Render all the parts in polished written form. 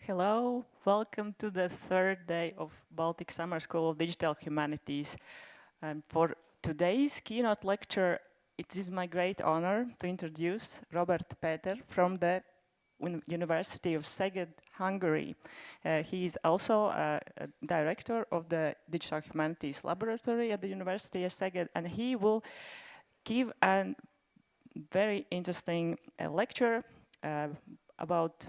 Hello, welcome to the third day of Baltic Summer School of Digital Humanities. For today's keynote lecture, it is my great honor to introduce Róbert Péter from the University of Szeged, Hungary. He is also a director of the Digital Humanities Laboratory at the University of Szeged, and he will give a very interesting lecture about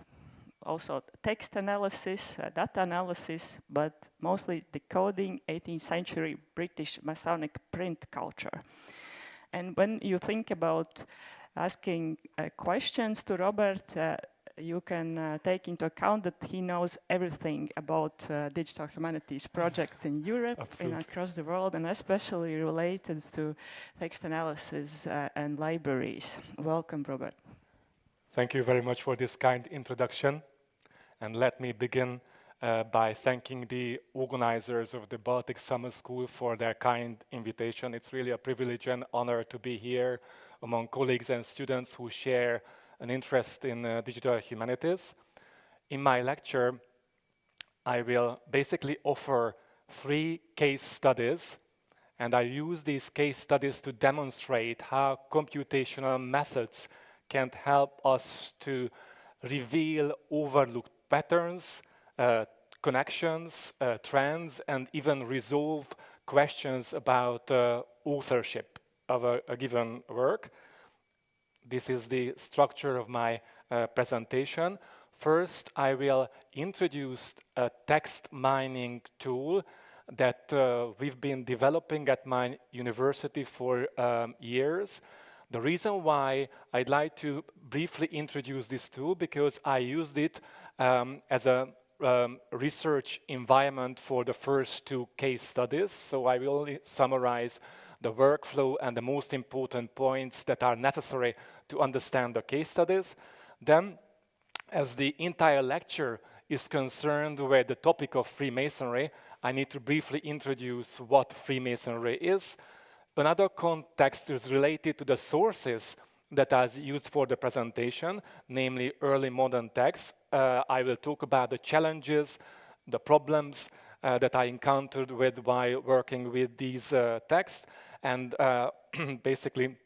also text analysis, data analysis, but mostly decoding 18th century British Masonic print culture. And when you think about asking questions to Róbert, you can take into account that he knows everything about digital humanities projects in Europe and across the world, and especially related to text analysis and libraries. Welcome, Róbert. Thank you very much for this kind introduction. And let me begin by thanking the organizers of the Baltic Summer School for their kind invitation. It's really a privilege and honor to be here among colleagues and students who share an interest in digital humanities. In my lecture, I will basically offer 3 case studies, and I use these case studies to demonstrate how computational methods can help us to reveal overlooked patterns, connections, trends, and even resolve questions about authorship of a given work. This is the structure of my presentation. First, I will introduce a text mining tool that we've been developing at my university for years. The reason why I'd like to briefly introduce this tool because I used it as a research environment for the first 2 case studies. So I will only summarize the workflow and the most important points that are necessary to understand the case studies. Then, as the entire lecture is concerned with the topic of Freemasonry, I need to briefly introduce what Freemasonry is. Another context is related to the sources that I used for the presentation, namely early modern texts. I will talk about the challenges, the problems that I encountered while working with these texts, and basically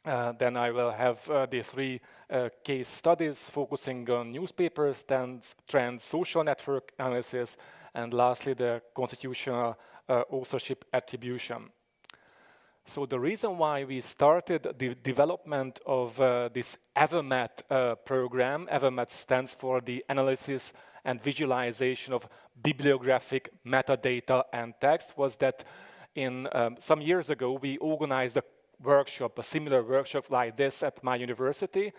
then I will have the 3 case studies focusing on newspapers, trends, social network analysis, and lastly the constitutional authorship attribution. So the reason why we started the development of this EverMet program, EverMet stands for the Analysis and Visualization of Bibliographic Metadata and Text, was that in some years ago we organized a workshop, a similar workshop like this at my university,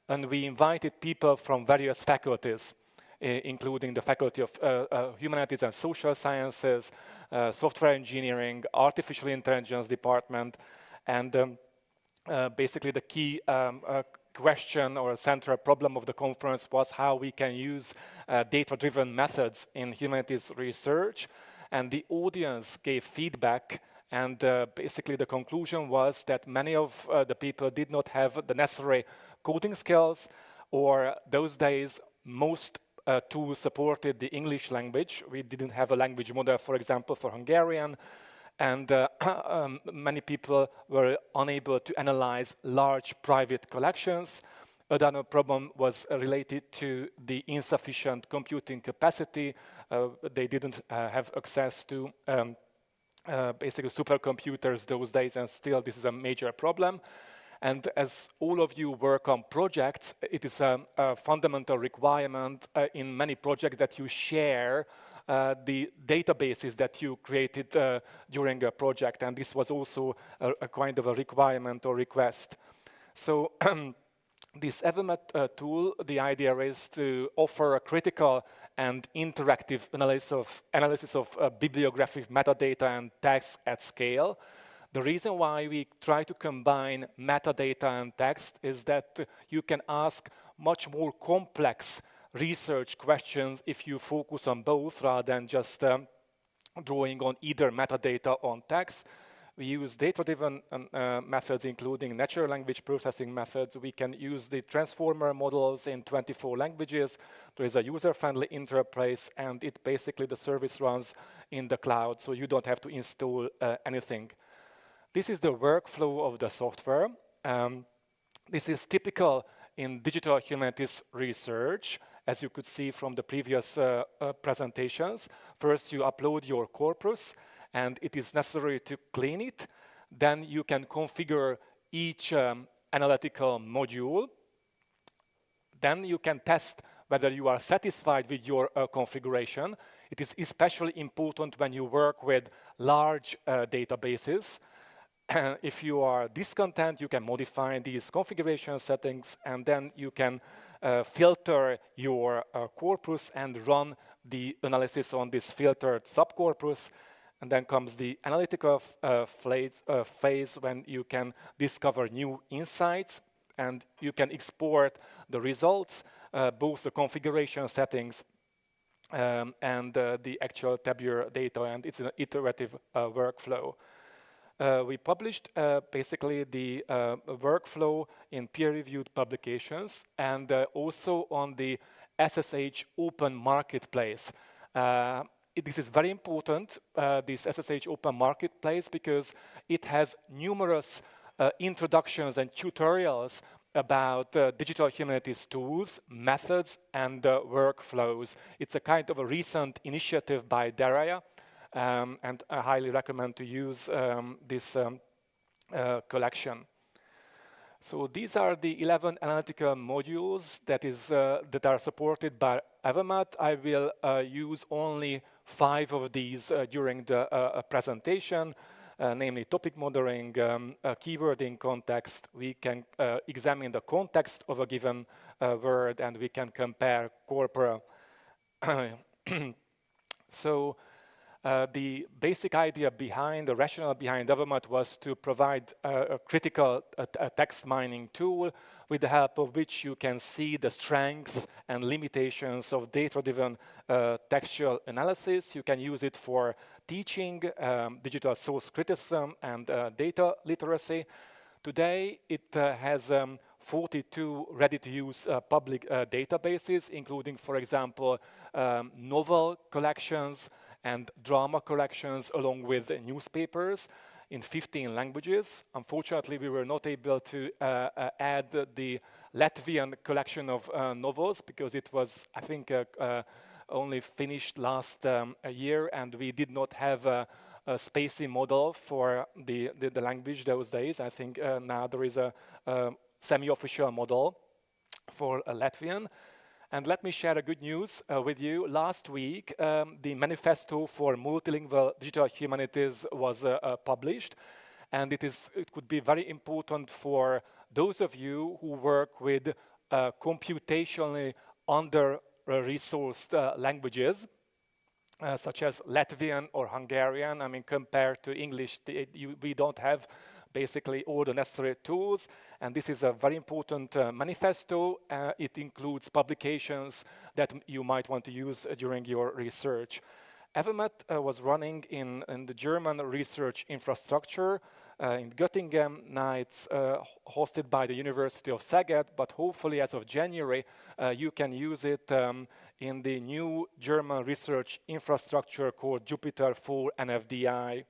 and we invited people from various faculties, including the Faculty of Humanities and Social Sciences, Software Engineering, Artificial Intelligence Department, and basically the key question or central problem of the conference was how we can use data-driven methods in humanities research, and the audience gave feedback, and basically the conclusion was that many of the people did not have the necessary coding skills, or those days most tools supported the English language. We didn't have a language model, for example, for Hungarian, and many people were unable to analyze large private collections. Another problem was related to the insufficient computing capacity. They didn't have access to basically supercomputers those days, and still this is a major problem. And as all of you work on projects, it is a fundamental requirement in many projects that you share the databases that you created during a project. And this was also a kind of a requirement or request. So this EverMet tool, the idea is to offer a critical and interactive analysis of bibliographic metadata and text at scale. The reason why we try to combine metadata and text is that you can ask much more complex research questions if you focus on both rather than just drawing on either metadata or text. We use data-driven methods, including natural language processing methods. We can use the transformer models in 24 languages. There is a user-friendly interface, and the service runs in the cloud, so you don't have to install anything. This is the workflow of the software. This is typical in digital humanities research, as you could see from the previous presentations. First, you upload your corpus, and it is necessary to clean it. Then you can configure each analytical module. Then you can test whether you are satisfied with your configuration. It is especially important when you work with large databases. If you are discontent, you can modify these configuration settings, and then you can filter your corpus and run the analysis on this filtered subcorpus. And then comes the analytical phase when you can discover new insights, and you can export the results, both the configuration settings and the actual tabular data, and it's an iterative workflow. We published basically the workflow in peer-reviewed publications and also on the SSH Open Marketplace. This is very important, this SSH Open Marketplace, because it has numerous introductions and tutorials about digital humanities tools, methods, and workflows. It's a kind of a recent initiative by Daria, and I highly recommend to use this collection. So these are the 11 analytical modules that are supported by Evermat. I will use only 5 of these during the presentation, namely topic modeling, keywording context. We can examine the context of a given word, and we can compare corpora. So the basic idea behind, the rationale behind Evermat was to provide a critical text mining tool with the help of which you can see the strengths and limitations of data-driven textual analysis. You can use it for teaching, digital source criticism, and data literacy. Today, it has 42 ready-to-use public databases, including, for example, novel collections and drama collections, along with newspapers in 15 languages. Unfortunately, we were not able to add the Latvian collection of novels because it was, I think, only finished last year, and we did not have a spacing model for the language those days. I think now there is a semi-official model for Latvian. And let me share a good news with you. Last week, the manifesto for multilingual digital humanities was published, and it could be very important for those of you who work with computationally under-resourced languages, such as Latvian or Hungarian. I mean, compared to English, we don't have basically all the necessary tools, and this is a very important manifesto. It includes publications that you might want to use during your research. Evermat was running in the German research infrastructure in Göttingen. Now it's hosted by the University of Szeged, but hopefully as of January you can use it in the new German research infrastructure called Jupyter for NFDI.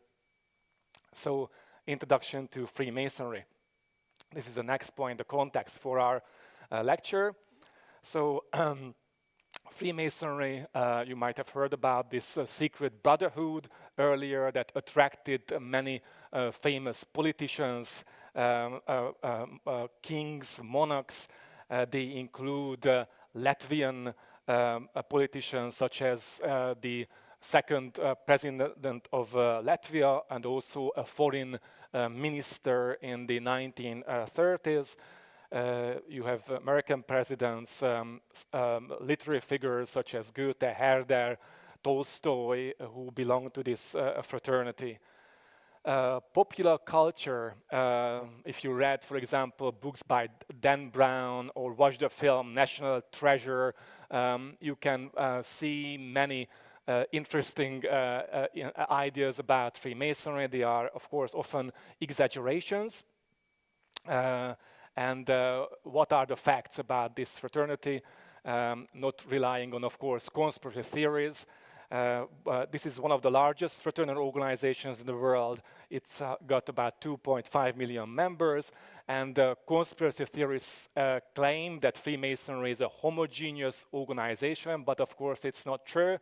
So, introduction to Freemasonry. This is the next point, the context for our lecture. So, Freemasonry, you might have heard about this secret brotherhood earlier that attracted many famous politicians, kings, monarchs. They include Latvian politicians such as the second president of Latvia, and also a foreign minister in the 1930s. You have American presidents, literary figures such as Goethe, Herder, Tolstoy, who belong to this fraternity. Popular culture, if you read, for example, books by Dan Brown or watch the film National Treasure, you can see many interesting ideas about Freemasonry. They are, of course, often exaggerations. And what are the facts about this fraternity? Not relying on, of course, conspiracy theories. This is one of the largest fraternal organizations in the world. It's got about 2.5 million members, and conspiracy theorists claim that Freemasonry is a homogeneous organization, but of course it's not true.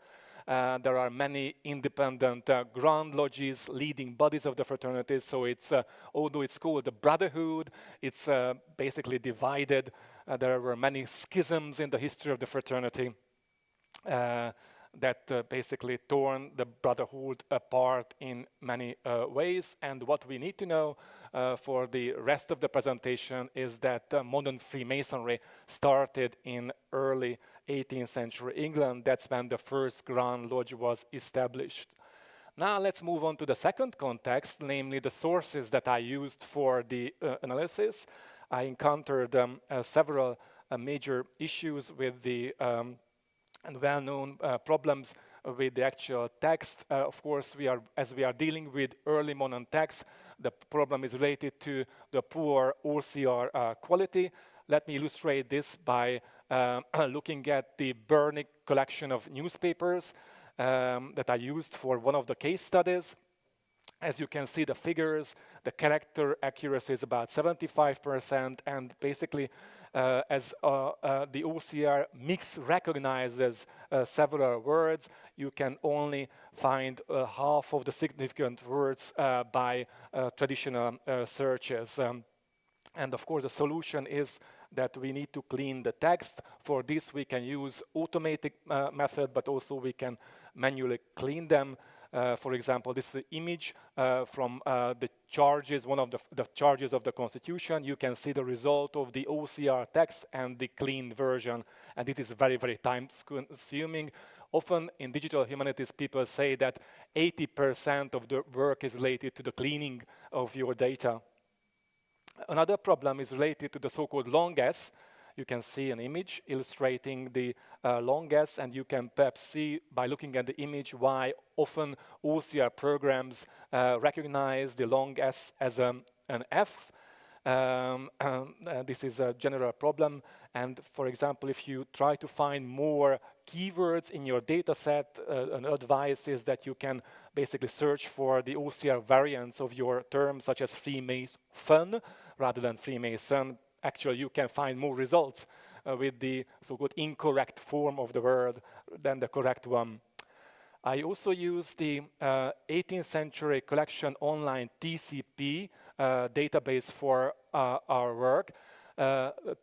There are many independent grand lodges, leading bodies of the fraternities, so it's, although it's called the Brotherhood, it's basically divided. There were many schisms in the history of the fraternity that basically torn the Brotherhood apart in many ways. And what we need to know for the rest of the presentation is that modern Freemasonry started in early 18th century England. That's when the first Grand Lodge was established. Now let's move on to the second context, namely the sources that I used for the analysis. I encountered several major issues with the and well-known problems with the actual text. Of course, as we are dealing with early modern texts, the problem is related to the poor OCR quality. Let me illustrate this by looking at the Burnick collection of newspapers that I used for one of the case studies. As you can see, the figures, the character accuracy is about 75%, and basically as the OCR mix recognizes several words, you can only find half of the significant words by traditional searches. And of course, the solution is that we need to clean the text. For this, we can use automatic method, but also we can manually clean them. For example, this is an image from the charges, one of the charges of the Constitution. You can see the result of the OCR text and the cleaned version, and it is very, very time-consuming. Often in digital humanities, people say that 80% of the work is related to the cleaning of your data. Another problem is related to the so-called long S. You can see an image illustrating the long S, and you can perhaps see by looking at the image why often OCR programs recognize the long S as an F. This is a general problem, and for example, if you try to find more keywords in your data set, an advice is that you can basically search for the OCR variants of your term, such as Freemason rather than Freemason. Actually, you can find more results with the so-called incorrect form of the word than the correct one. I also use the 18th century collection online TCP database for our work.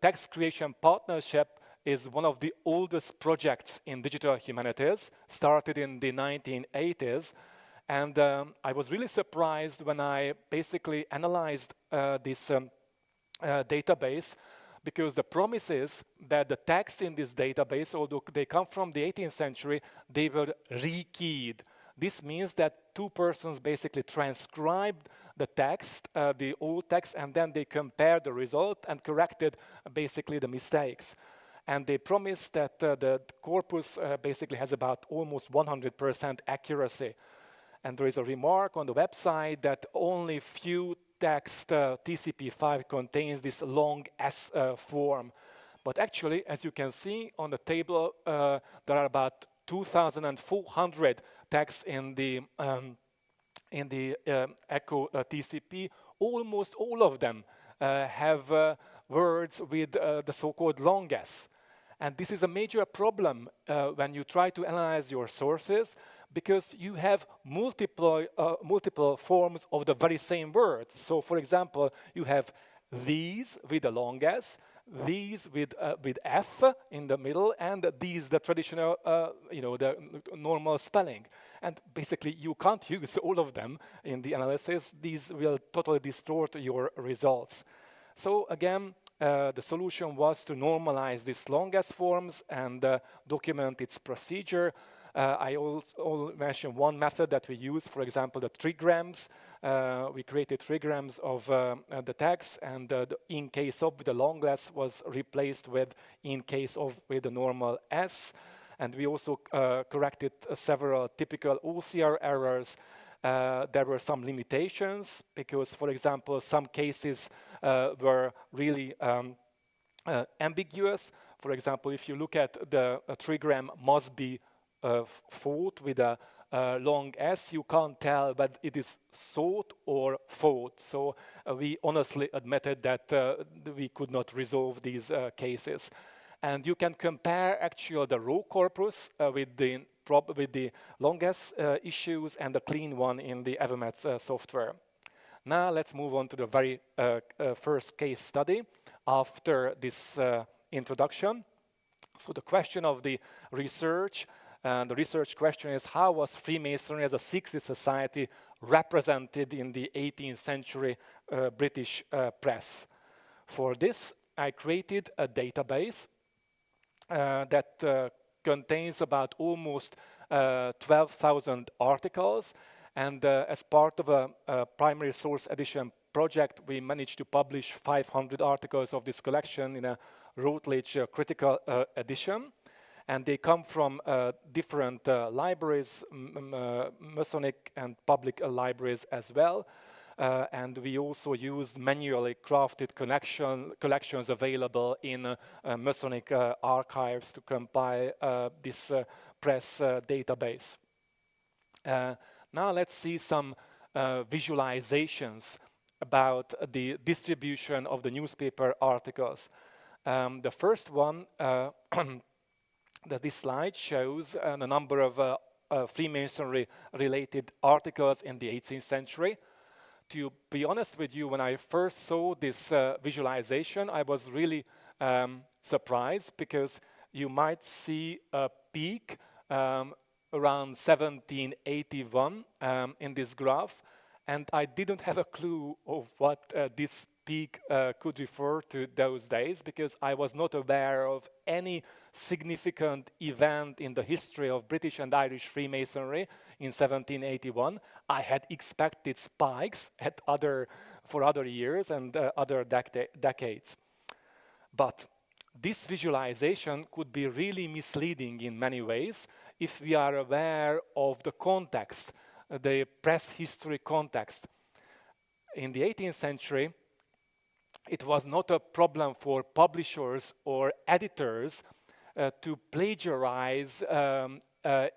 Text Creation Partnership is one of the oldest projects in digital humanities, started in the 1980s. And I was really surprised when I basically analyzed this database, because the promise is that the text in this database, although they come from the 18th century, they were rekeyed. This means that two persons basically transcribed the text, the old text, and then they compared the result and corrected basically the mistakes. And they promised that the corpus basically has about almost 100% accuracy. And there is a remark on the website that only few text TCP5 contains this long S form. But actually, as you can see on the table, there are about 2,400 texts in the ECHO TCP. Almost all of them have words with the so-called long S. And this is a major problem when you try to analyze your sources, because you have multiple forms of the very same word. So, for example, you have these with a long S, these with F in the middle, and these the traditional, the normal spelling. And basically, you can't use all of them in the analysis. These will totally distort your results. So again, the solution was to normalize these long S forms and document its procedure. I also mentioned one method that we use, for example, the trigrams. We created trigrams of the text, and the in case of with the long S was replaced with in case of with the normal S. And we also corrected several typical OCR errors. There were some limitations because, for example, some cases were really ambiguous. For example, if you look at the trigram must be thought with a long S, you can't tell whether it is thought or thought. So we honestly admitted that we could not resolve these cases. And you can compare actually the raw corpus with the longest issues and the clean one in the Evermets software. Now let's move on to the very first case study after this introduction. So the question of the research, the research question is, how was Freemasonry as a secret society represented in the 18th century British press? For this, I created a database that contains about almost 12,000 articles, and as part of a primary source edition project, we managed to publish 500 articles of this collection in a Routledge critical edition. And they come from different libraries, Masonic and public libraries as well. And we also used manually crafted collections available in Masonic archives to compile this press database. Now let's see some visualizations about the distribution of the newspaper articles. The first one that this slide shows the number of Freemasonry-related articles in the 18th century. To be honest with you, when I first saw this visualization, I was really surprised because you might see a peak around 1781 in this graph, and I didn't have a clue of what this peak could refer to those days, because I was not aware of any significant event in the history of British and Irish Freemasonry in 1781. I had expected spikes for other years and other decades. But this visualization could be really misleading in many ways if we are aware of the context, the press history context. In the 18th century, it was not a problem for publishers or editors to plagiarize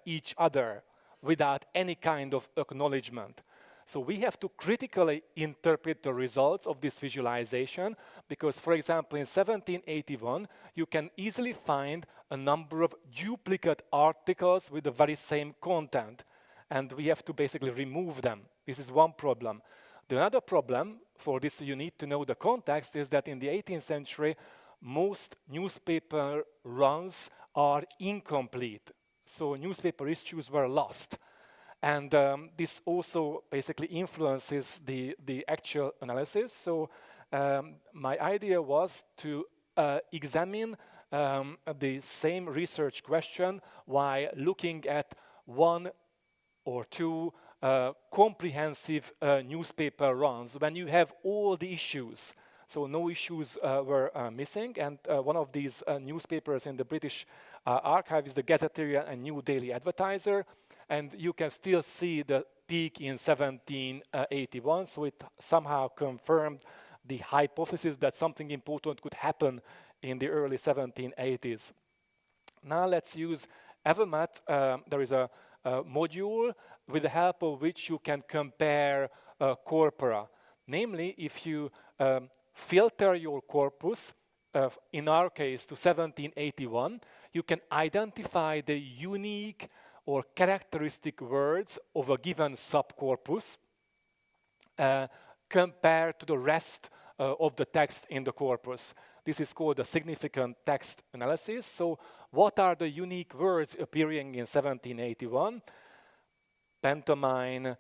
each other without any kind of acknowledgement. So we have to critically interpret the results of this visualization because, for example, in 1781, you can easily find a number of duplicate articles with the very same content, and we have to basically remove them. This is one problem. The other problem, for this you need to know the context, is that in the 18th century, most newspaper runs are incomplete. So newspaper issues were lost. And this also basically influences the actual analysis. So my idea was to examine the same research question while looking at one or two comprehensive newspaper runs when you have all the issues. So no issues were missing, and one of these newspapers in the British archive is the Gazetteer and New Daily Advertiser, and you can still see the peak in 1781, so it somehow confirmed the hypothesis that something important could happen in the early 1780s. Now let's use Evermet. There is a module with the help of which you can compare corpora. Namely, if you filter your corpus, in our case to 1781, you can identify the unique or characteristic words of a given subcorpus compared to the rest of the text in the corpus. This is called a significant text analysis. So what are the unique words appearing in 1781? Pantomime,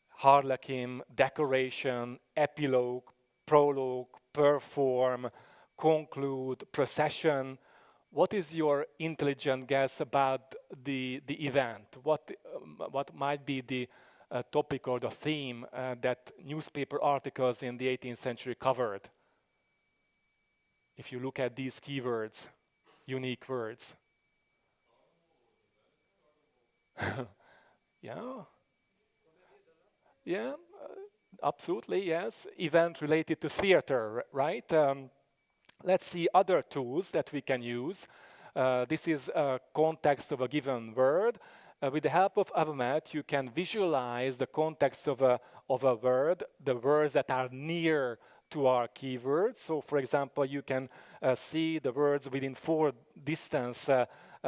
harlequin, decoration, epilogue, prologue, perform, conclude, procession. What is your intelligent guess about the event? What might be the topic or the theme that newspaper articles in the 18th century covered? If you look at these keywords, unique words. Yeah. Yeah, absolutely, yes. Event related to theater, right? Let's see other tools that we can use. This is a context of a given word. With the help of AVMAT, you can visualize the context of a word, the words that are near to our keywords. So, for example, you can see the words within 4 distance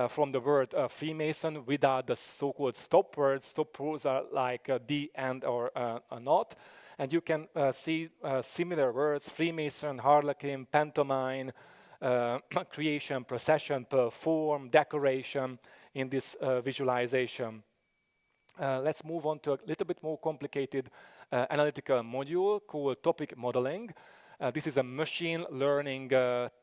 from the word Freemason without the so-called stop words. Stop words are like the, and, or not. And you can see similar words: Freemason, Harlequin, pantomime, creation, procession, perform, decoration in this visualization. Let's move on to a little bit more complicated analytical module called topic modeling. This is a machine learning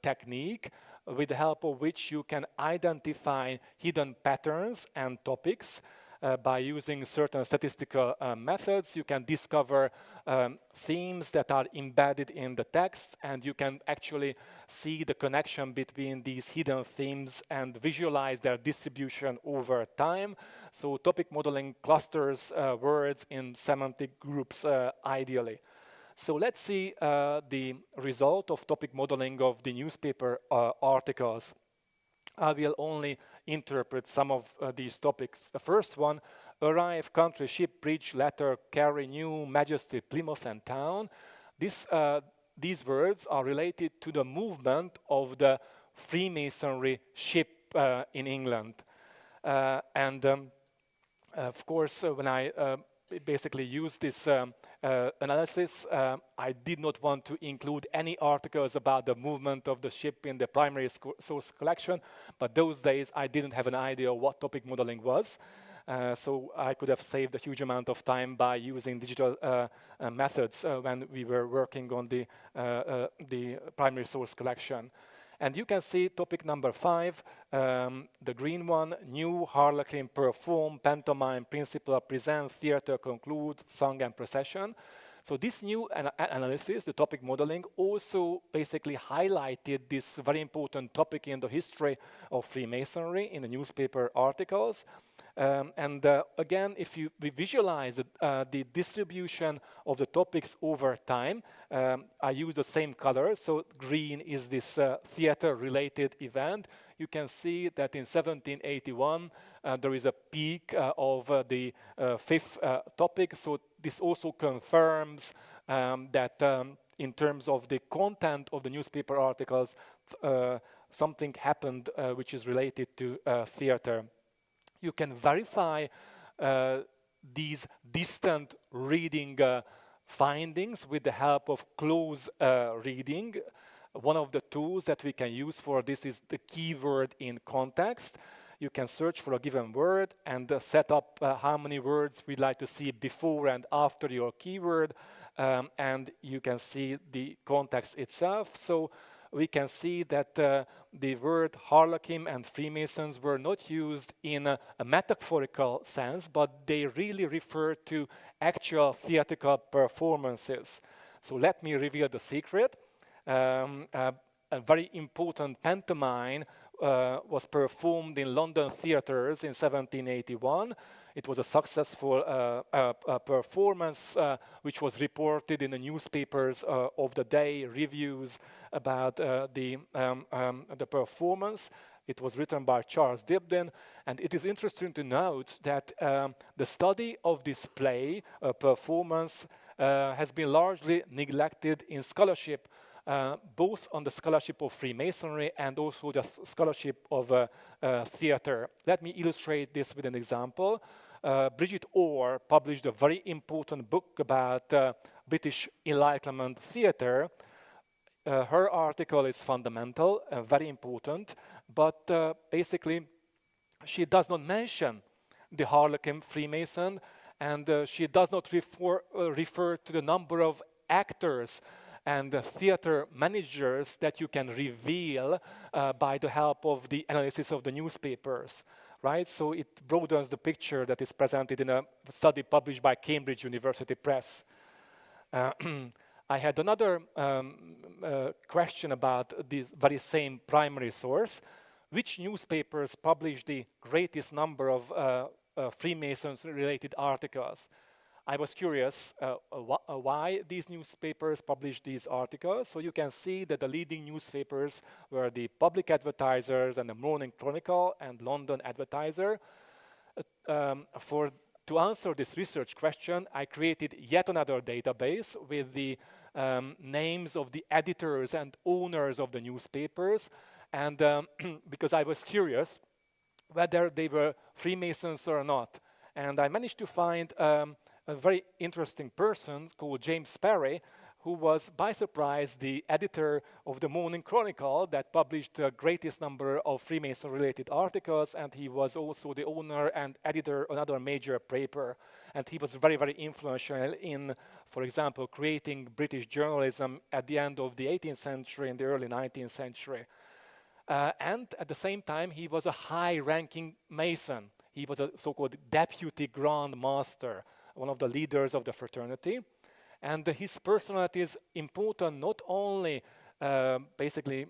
technique with the help of which you can identify hidden patterns and topics. By using certain statistical methods, you can discover themes that are embedded in the text, and you can actually see the connection between these hidden themes and visualize their distribution over time. So topic modeling clusters words in semantic groups ideally. So let's see the result of topic modeling of the newspaper articles. I will only interpret some of these topics. The first one: arrive, country, ship, bridge, letter, carry, new, majesty, Plymouth, and town. These words are related to the movement of the Freemasonry ship in England. Of course, when I basically used this analysis, I did not want to include any articles about the movement of the ship in the primary source collection, but those days I didn't have an idea what topic modeling was. So I could have saved a huge amount of time by using digital methods when we were working on the primary source collection. And you can see topic number 5, the green one: new, Harlequin, perform, pantomime, principal, present, theater, conclude, song, and procession. So this new analysis, the topic modeling, also basically highlighted this very important topic in the history of Freemasonry in the newspaper articles. Again, if we visualize the distribution of the topics over time, I use the same color. So green is this theater-related event. You can see that in 1781, there is a peak of the 5th topic. So this also confirms that in terms of the content of the newspaper articles, something happened which is related to theater. You can verify these distant reading findings with the help of close reading. One of the tools that we can use for this is the keyword in context. You can search for a given word and set up how many words we'd like to see before and after your keyword, and you can see the context itself. So we can see that the word Harlequin and Freemasons were not used in a metaphorical sense, but they really refer to actual theatrical performances. So let me reveal the secret. A very important pantomime was performed in London theatres in 1781. It was a successful performance which was reported in the newspapers of the day, reviews about the performance. It was written by Charles Dibdin, and it is interesting to note that the study of this play performance has been largely neglected in scholarship, both on the scholarship of Freemasonry and also the scholarship of theater. Let me illustrate this with an example. Bridget Orr published a very important book about British Enlightenment theater. Her article is fundamental, very important, but basically she does not mention the Harlequin Freemason, and she does not refer to the number of actors and theater managers that you can reveal by the help of the analysis of the newspapers, right? So it broadens the picture that is presented in a study published by Cambridge University Press. I had another question about this very same primary source. Which newspapers publish the greatest number of Freemasons-related articles. I was curious why these newspapers published these articles. So you can see that the leading newspapers were the Public Advertisers and the Morning Chronicle and London Advertiser. To answer this research question, I created yet another database with the names of the editors and owners of the newspapers. And because I was curious whether they were Freemasons or not. And I managed to find a very interesting person called James Sparry, who was, by surprise, the editor of the Morning Chronicle that published the greatest number of Freemason-related articles, and he was also the owner and editor of another major paper. And he was very, very influential in, for example, creating British journalism at the end of the 18th century and the early 19th century. And at the same time, he was a high-ranking Mason. He was a so-called Deputy Grand Master, one of the leaders of the fraternity. And his personality is important not only basically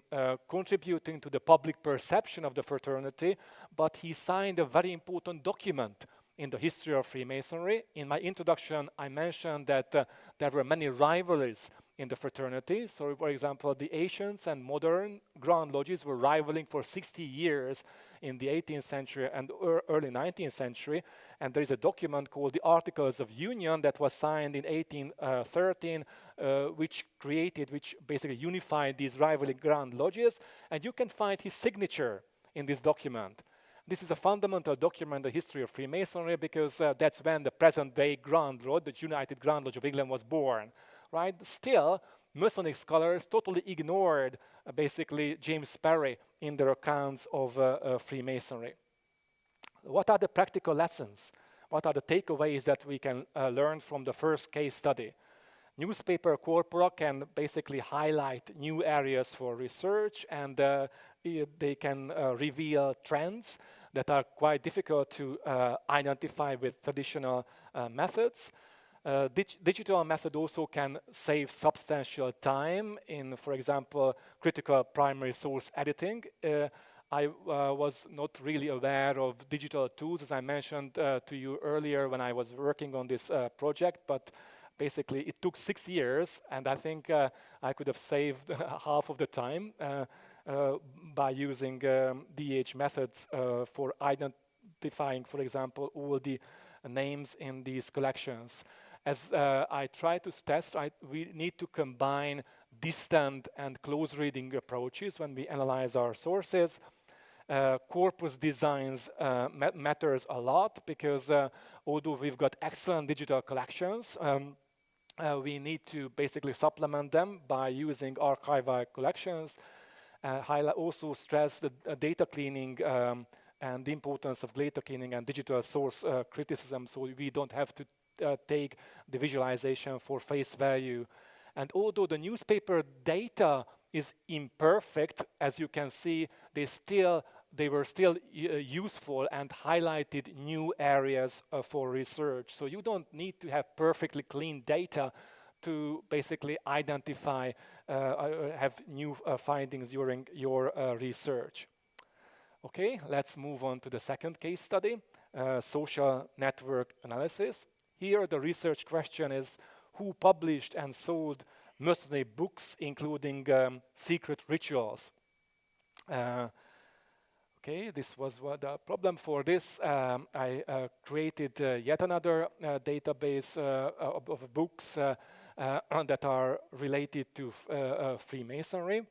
contributing to the public perception of the fraternity, but he signed a very important document in the history of Freemasonry. In my introduction, I mentioned that there were many rivalries in the fraternity. So, for example, the ancient and modern Grand Lodges were rivaling for 60 years in the 18th century and early 19th century. And there is a document called the Articles of Union that was signed in 1813, which basically unified these rivaling Grand Lodges. And you can find his signature in this document. This is a fundamental document in the history of Freemasonry because that's when the present-day Grand Lodge, the United Grand Lodge of England, was born. Right? Still, Masonic scholars totally ignored basically James Sparry in their accounts of Freemasonry. What are the practical lessons? What are the takeaways that we can learn from the first case study? Newspaper corpora can basically highlight new areas for research, and they can reveal trends that are quite difficult to identify with traditional methods. Digital method also can save substantial time in, for example, critical primary source editing. I was not really aware of digital tools, as I mentioned to you earlier when I was working on this project, but basically it took 6 years, and I think I could have saved half of the time by using DH methods for identifying, for example, all the names in these collections. As I try to test, we need to combine distant and close reading approaches when we analyze our sources. Corpus designs matters a lot because although we've got excellent digital collections, we need to basically supplement them by using archival collections. Also stress the data cleaning and the importance of data cleaning and digital source criticism, so we don't have to take the visualization for face value. And although the newspaper data is imperfect, as you can see, they were still useful and highlighted new areas for research. So you don't need to have perfectly clean data to basically identify, have new findings during your research. Okay, let's move on to the second case study, social network analysis. Here the research question is who published and sold Masonry books, including secret rituals. Okay, this was what the problem for this. I created yet another database of books that are related to Freemasonry.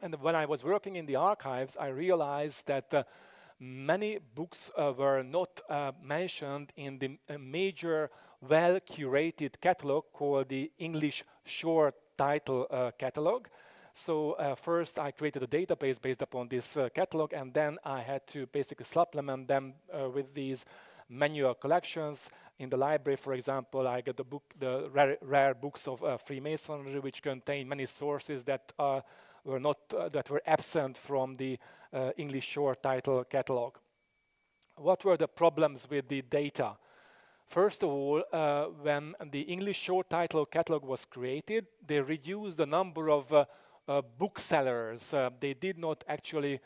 And when I was working in the archives, I realized that many books were not mentioned in the major, well-curated catalog called the English Short Title Catalog. So first I created a database based upon this catalog, and then I had to basically supplement them with these manual collections. In the library, for example, I got the rare books of Freemasonry, which contain many sources that were absent from the English Short Title Catalog. What were the problems with the data? First of all, when the English Short Title Catalog was created, they reduced the number of booksellers. They did not actually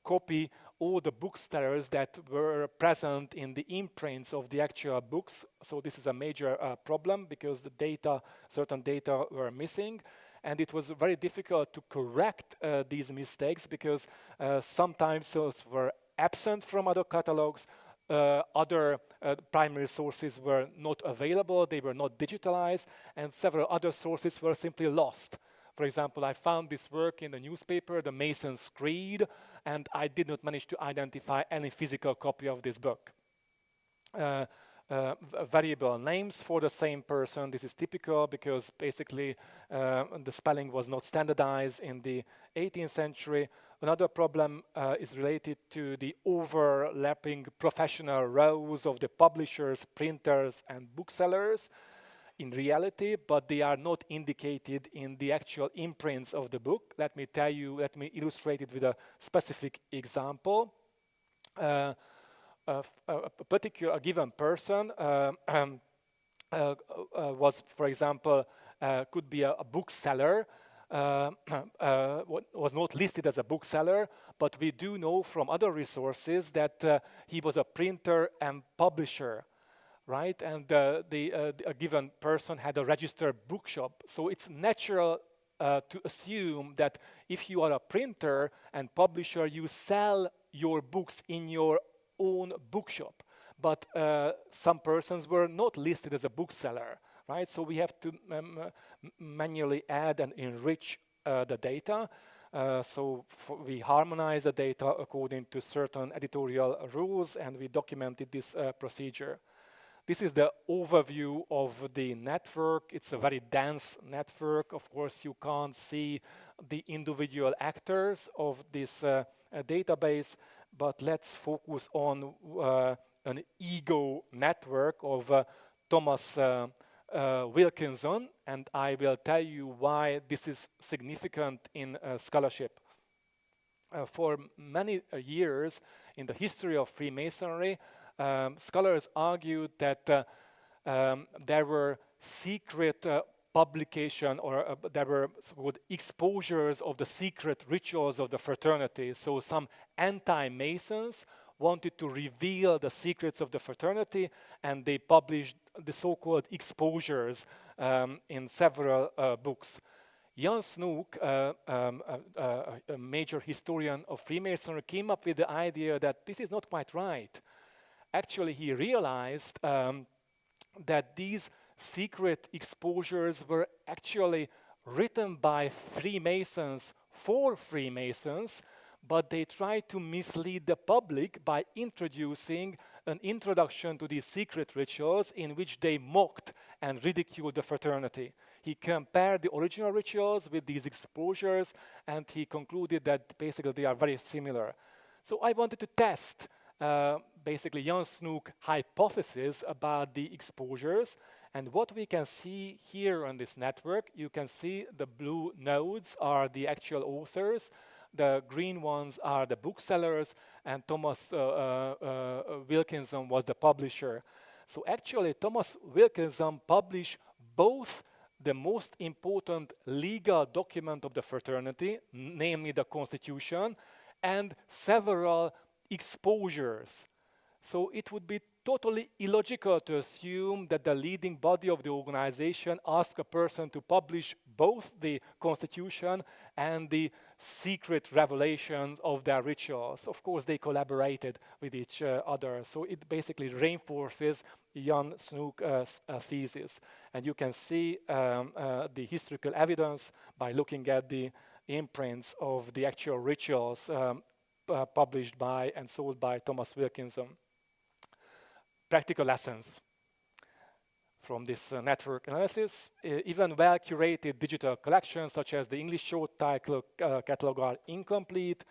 copy all the booksellers that were present in the imprints of the actual books. So this is a major problem because the data, certain data were missing. And it was very difficult to correct these mistakes because sometimes those were absent from other catalogs, other primary sources were not available, they were not digitalized, and several other sources were simply lost. For example, I found this work in the newspaper, the Mason's Creed, and I did not manage to identify any physical copy of this book. Variable names for the same person. This is typical because basically the spelling was not standardized in the 18th century. Another problem is related to the overlapping professional roles of the publishers, printers, and booksellers in reality, but they are not indicated in the actual imprints of the book. Let me illustrate it with a specific example. A given person was, for example, could be a bookseller, was not listed as a bookseller, but we do know from other resources that he was a printer and publisher, right? And a given person had a registered bookshop. So it's natural to assume that if you are a printer and publisher, you sell your books in your own bookshop, but some persons were not listed as a bookseller, right? So we have to manually add and enrich the data. So we harmonize the data according to certain editorial rules, and we documented this procedure. This is the overview of the network. It's a very dense network. Of course, you can't see the individual actors of this database, but let's focus on an ego network of Thomas Wilkinson, and I will tell you why this is significant in scholarship. For many years in the history of Freemasonry, scholars argued that there were secret publication or there were so-called exposures of the secret rituals of the fraternity. So some anti-Masons wanted to reveal the secrets of the fraternity, and they published the so-called exposures in several books. Jan Snook, a major historian of Freemasonry, came up with the idea that this is not quite right. Actually, he realized that these secret exposures were actually written by Freemasons for Freemasons, but they tried to mislead the public by introducing an introduction to these secret rituals in which they mocked and ridiculed the fraternity. He compared the original rituals with these exposures, and he concluded that basically they are very similar. So I wanted to test basically Jan Snook's hypothesis about the exposures, and what we can see here on this network, you can see the blue nodes are the actual authors, the green ones are the booksellers, and Thomas Wilkinson was the publisher. So actually Thomas Wilkinson published both the most important legal document of the fraternity, namely the Constitution, and several exposures. So it would be totally illogical to assume that the leading body of the organization asks a person to publish both the Constitution and the secret revelations of their rituals. Of course, they collaborated with each other. So it basically reinforces Jan Snook's thesis. And you can see the historical evidence by looking at the imprints of the actual rituals published by and sold by Thomas Wilkinson. Practical lessons from this network analysis. Even well-curated digital collections such as the English short title catalog are incomplete.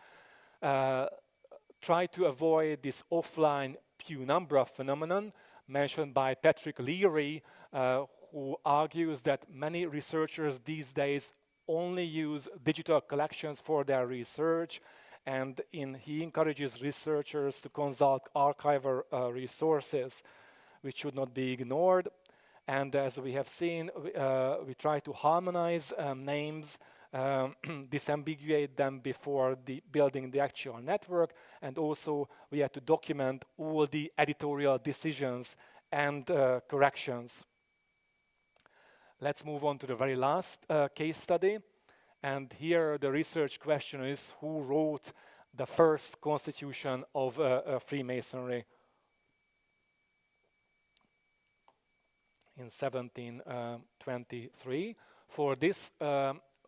Try to avoid this offline penumbra phenomenon mentioned by Patrick Leary, who argues that many researchers these days only use digital collections for their research, and he encourages researchers to consult archival resources, which should not be ignored. And as we have seen, we try to harmonize names disambiguate them before building the actual network, and also we had to document all the editorial decisions and corrections. Let's move on to the very last case study. And here the research question is, who wrote the first constitution of Freemasonry in 1723. For this,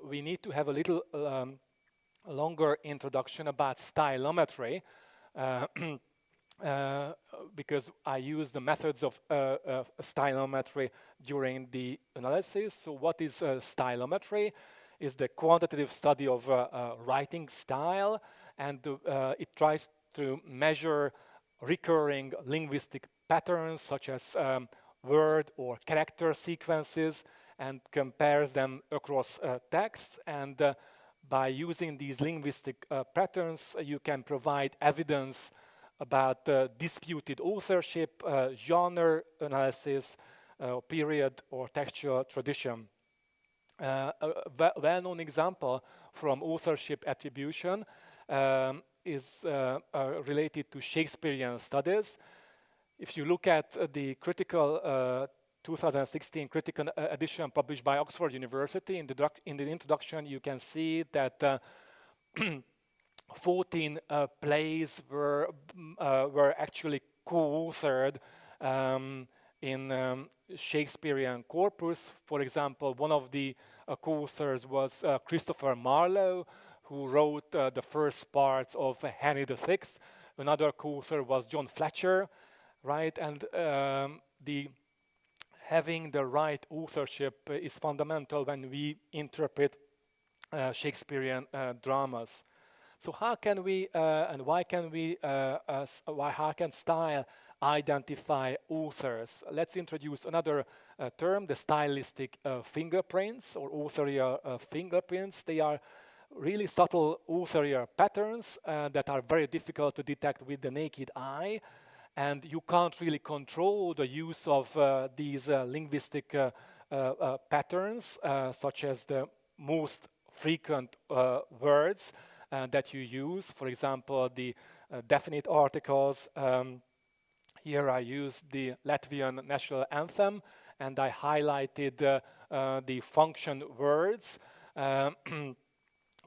we need to have a little longer introduction about stylometry, because I use the methods of stylometry during the analysis. So what is stylometry? Is the quantitative study of writing style, and it tries to measure recurring linguistic patterns such as word or character sequences, and compares them across texts. And by using these linguistic patterns, you can provide evidence about disputed authorship, genre analysis, period or textual tradition. A well-known example from authorship attribution is related to Shakespearean studies. If you look at the critical 2016 critical edition published by Oxford University, in the introduction you can see that 14 plays were actually co-authored in Shakespearean corpus. For example, one of the co-authors was Christopher Marlowe, who wrote the first parts of Henry VI. Another co-author was John Fletcher, right? And having the right authorship is fundamental when we interpret Shakespearean dramas. So how can we and why can we how can style identify authors? Let's introduce another term, the stylistic fingerprints or authorial fingerprints. They are really subtle authorial patterns that are very difficult to detect with the naked eye, and you can't really control the use of these linguistic patterns, such as the most frequent words that you use. For example, the definite articles. Here I used the Latvian national anthem, and I highlighted the function words.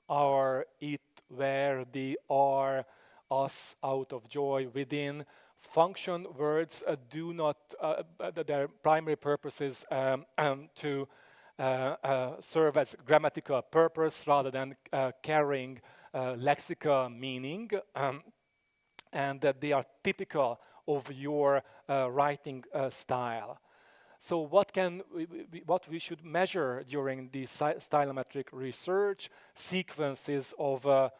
Are, it, where, the, are, us, out of joy, within. Function words do not, their primary purpose is to serve as grammatical purpose rather than carrying lexical meaning, and that they are typical of your writing style. So what we should measure during the stylometric research? Sequences of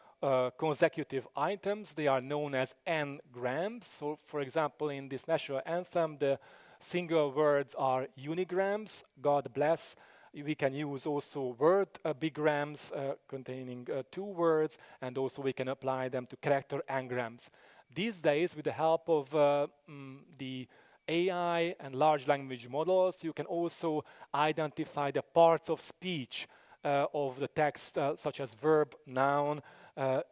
consecutive items. They are known as n-grams. So for example, in this national anthem, the single words are unigrams, God bless. We can use also word bigrams containing 2 words, and also we can apply them to character n-grams. These days, with the help of the AI and large language models, you can also identify the parts of speech of the text, such as verb, noun,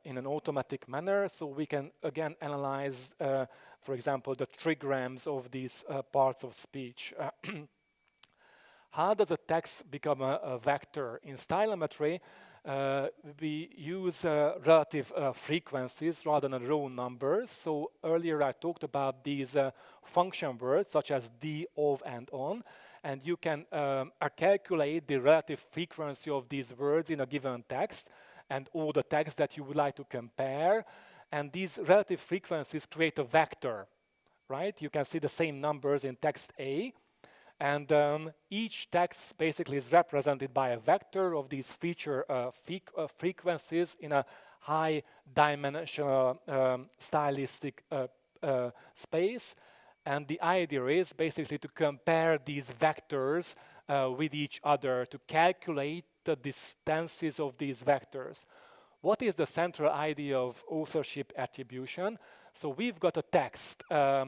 in an automatic manner. So we can again analyze, for example, the trigrams of these parts of speech. How does a text become a vector? In stylometry, we use relative frequencies rather than raw numbers. So earlier I talked about these function words such as the, of, and on, and you can calculate the relative frequency of these words in a given text and all the texts that you would like to compare, and these relative frequencies create a vector, right? You can see the same numbers in text A, and each text basically is represented by a vector of these feature frequencies in a high dimensional stylistic space. And the idea is basically to compare these vectors with each other to calculate the distances of these vectors. What is the central idea of authorship attribution? So we've got a text, a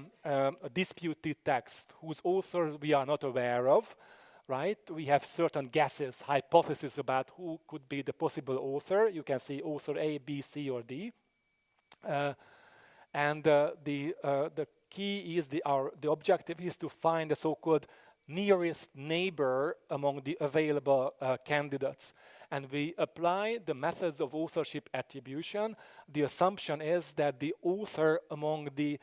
disputed text, whose author we are not aware of, right? We have certain guesses, hypotheses about who could be the possible author. You can see author A, B, C, or D. The key is the objective is to find the so-called nearest neighbor among the available candidates. And we apply the methods of authorship attribution. The assumption is that the author among the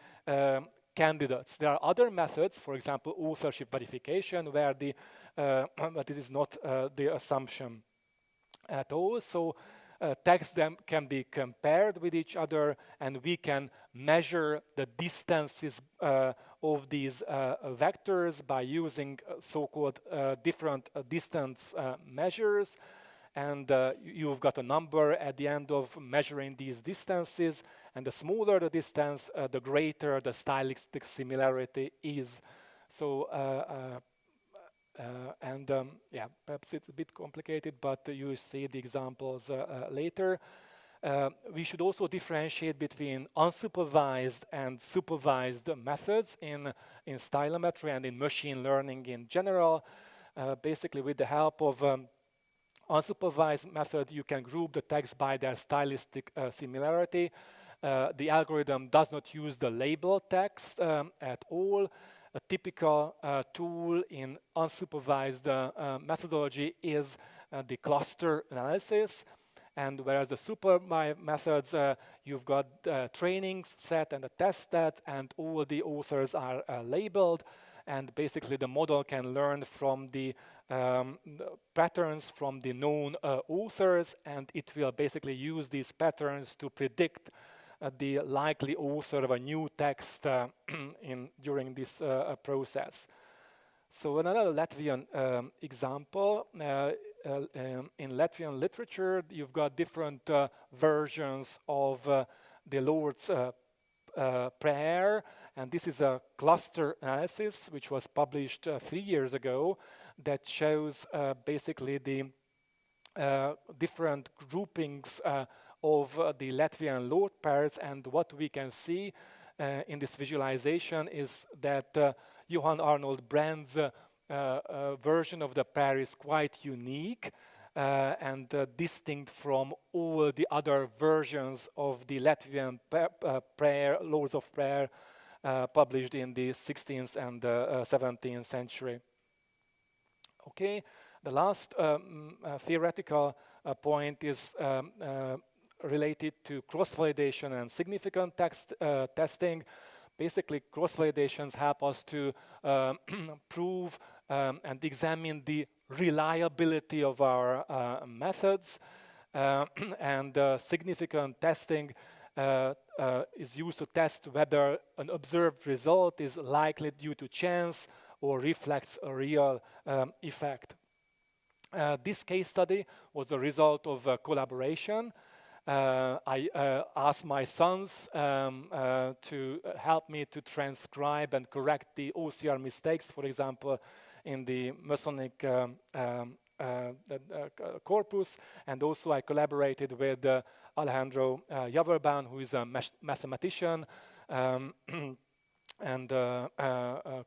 candidates. There are other methods, for example, authorship verification, where but this is not the assumption at all. So texts can be compared with each other, and we can measure the distances of these vectors by using so-called different distance measures. And you've got a number at the end of measuring these distances, and the smaller the distance, the greater the stylistic similarity is. So, yeah, perhaps it's a bit complicated, but you see the examples later. We should also differentiate between unsupervised and supervised methods in stylometry and in machine learning in general. Basically, with the help of unsupervised method, you can group the text by their stylistic similarity. The algorithm does not use the label text at all. A typical tool in unsupervised methodology is the cluster analysis. And whereas the supervised methods, you've got the training set and the test set, and all the authors are labeled. And basically the model can learn from the patterns from the known authors, and it will basically use these patterns to predict the likely author of a new text during this process. So another Latvian example, in Latvian literature, you've got different versions of the Lord's Prayer, and this is a cluster analysis which was published 3 years ago that shows basically the different groupings of the Latvian Lord prayers. And what we can see in this visualization is that Johann Arnold Brand's version of the prayer is quite unique and distinct from all the other versions of the Latvian prayer, Lords of Prayer, published in the 16th and 17th century. Okay, the last theoretical point is related to cross-validation and significant text testing. Basically, cross-validations help us to prove and examine the reliability of our methods, and significant testing is used to test whether an observed result is likely due to chance or reflects a real effect. This case study was the result of collaboration. I asked my sons to help me to transcribe and correct the OCR mistakes, for example, in the Masonic corpus, and also I collaborated with Alejandro Javerban, who is a mathematician and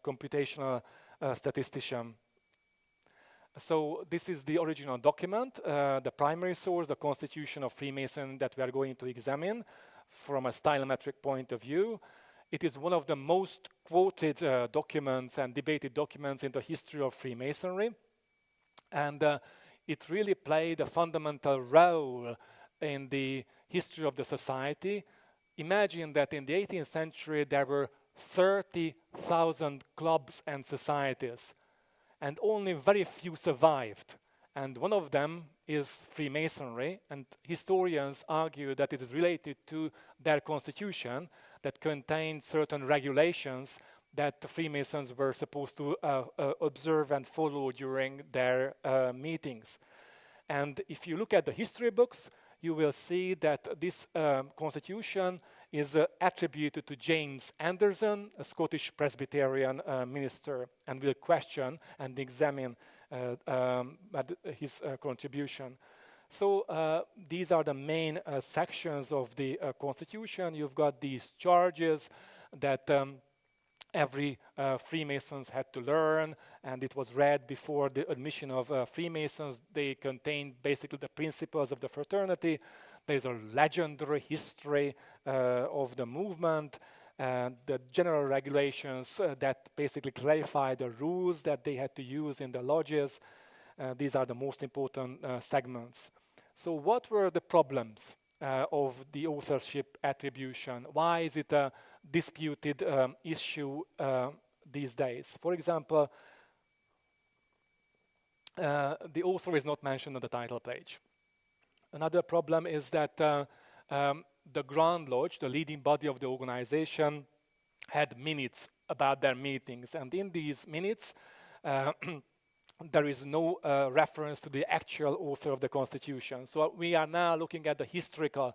computational statistician. So this is the original document, the primary source, the Constitution of Freemason, that we are going to examine from a stylometric point of view. It is one of the most quoted documents and debated documents in the history of Freemasonry. And it really played a fundamental role in the history of the society. Imagine that in the 18th century there were 30,000 clubs and societies, and only very few survived. And one of them is Freemasonry, and historians argue that it is related to their constitution that contained certain regulations that the Freemasons were supposed to observe and follow during their meetings. And if you look at the history books, you will see that this constitution is attributed to James Anderson, a Scottish Presbyterian minister, and will question and examine his contribution. So these are the main sections of the Constitution. You've got these charges that every Freemasons had to learn, and it was read before the admission of Freemasons. They contained basically the principles of the fraternity. There's a legendary history of the movement, the general regulations that basically clarify the rules that they had to use in the lodges. These are the most important segments. So what were the problems of the authorship attribution? Why is it a disputed issue these days? For example, the author is not mentioned on the title page. Another problem is that the Grand Lodge, the leading body of the organization, had minutes about their meetings, and in these minutes there is no reference to the actual author of the Constitution. So we are now looking at the historical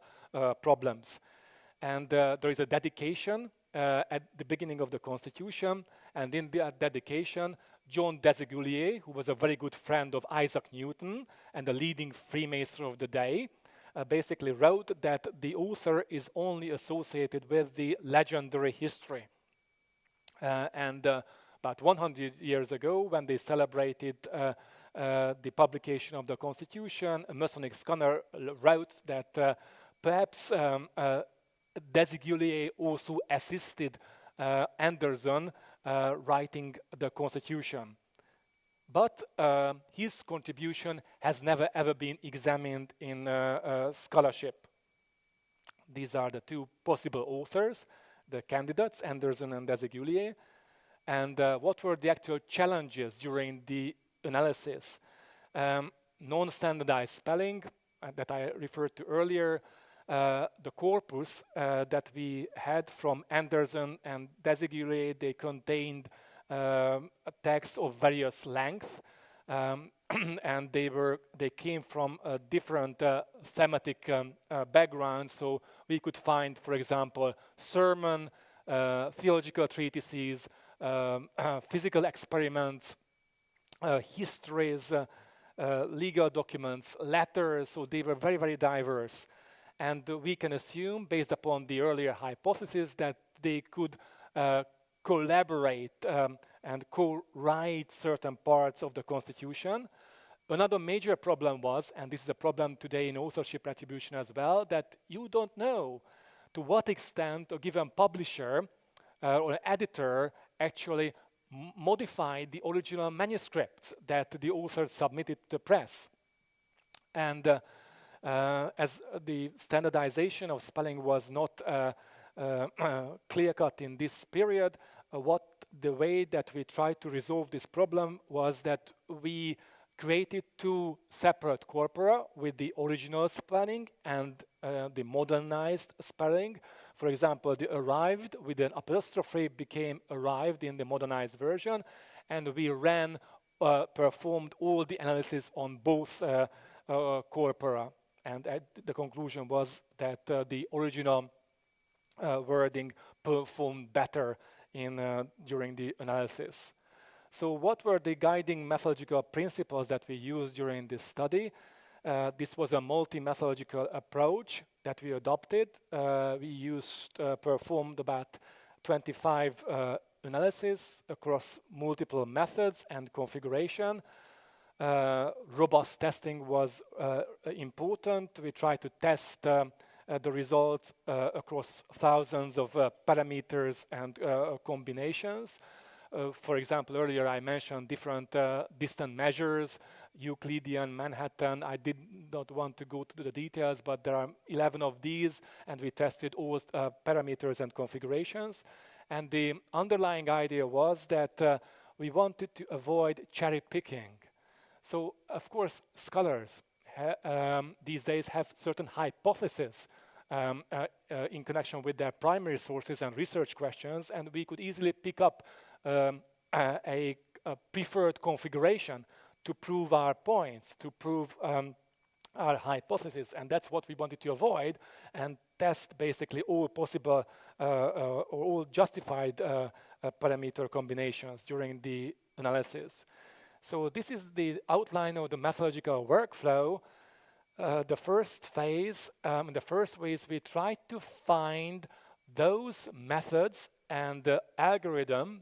problems. And there is a dedication at the beginning of the Constitution, and in that dedication, John Desaguliers, who was a very good friend of Isaac Newton and the leading Freemason of the day, basically wrote that the author is only associated with the legendary history. About 100 years ago, when they celebrated the publication of the Constitution, a Masonic scholar wrote that perhaps Desaguliers also assisted Anderson writing the Constitution. But his contribution has never ever been examined in scholarship. These are the two possible authors, the candidates, Anderson and Desaguliers. And what were the actual challenges during the analysis? Non-standardized spelling that I referred to earlier, the corpus that we had from Anderson and Desaguliers, they contained a text of various length, and they came from a different thematic background. So we could find, for example, sermon, theological treatises, physical experiments, histories, legal documents, letters. So they were very, very diverse. And we can assume, based upon the earlier hypothesis, that they could collaborate and co-write certain parts of the Constitution. Another major problem was, and this is a problem today in authorship attribution as well, that you don't know to what extent a given publisher or editor actually modified the original manuscripts that the author submitted to the press. And as the standardization of spelling was not clear-cut in this period, the way that we tried to resolve this problem was that we created two separate corpora with the original spelling and the modernized spelling. For example, the arrived with an apostrophe became arrived in the modernized version, and we performed all the analysis on both corpora. And the conclusion was that the original wording performed better during the analysis. So what were the guiding methodological principles that we used during this study? This was a multi-methodological approach that we adopted. We performed about 25 analysis across multiple methods and configuration. Robust testing was important. We tried to test the results across thousands of parameters and combinations. For example, earlier I mentioned different distant measures, Euclidean, Manhattan. I did not want to go to the details, but there are 11 of these, and we tested all parameters and configurations. And the underlying idea was that we wanted to avoid cherry picking. So, of course, scholars these days have certain hypotheses in connection with their primary sources and research questions, and we could easily pick up a preferred configuration to prove our points, to prove our hypothesis, and that's what we wanted to avoid and test basically all possible or all justified parameter combinations during the analysis. So this is the outline of the methodological workflow. The first phase, in the first phase, we tried to find those methods and the algorithm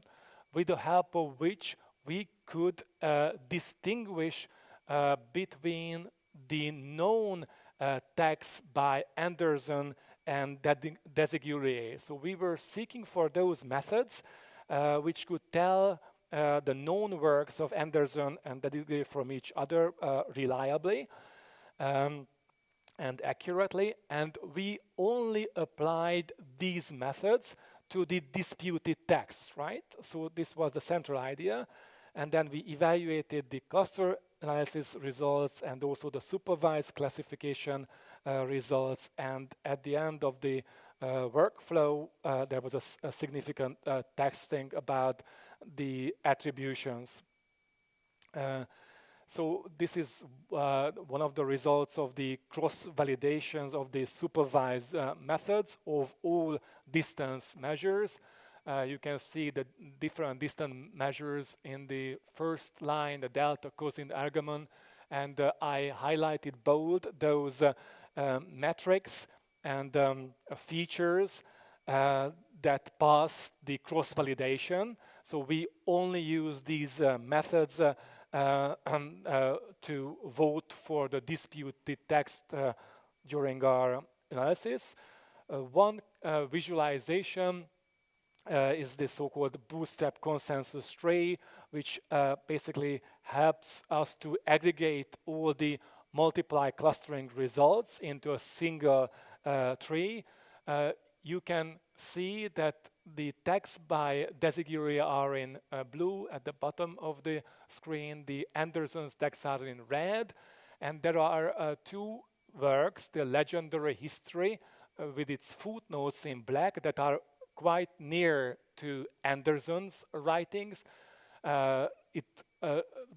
with the help of which we could distinguish between the known texts by Anderson and Desigurier. So we were seeking for those methods which could tell the known works of Anderson and Desigurier from each other reliably and accurately, and we only applied these methods to the disputed texts, right? So this was the central idea, and then we evaluated the cluster analysis results and also the supervised classification results, and at the end of the workflow there was a significant testing about the attributions. So this is one of the results of the cross-validations of the supervised methods of all distance measures. You can see the different distance measures in the first line, the delta, cosine, ergamon, and I highlighted bold those metrics and features that pass the cross-validation. So we only use these methods to vote for the disputed text during our analysis. One visualization is the so-called bootstrap consensus tree, which basically helps us to aggregate all the multiply clustering results into a single tree. You can see that the texts by Desigurier are in blue at the bottom of the screen. The Anderson's texts are in red. And there are two works, the legendary history with its footnotes in black that are quite near to Anderson's writings. There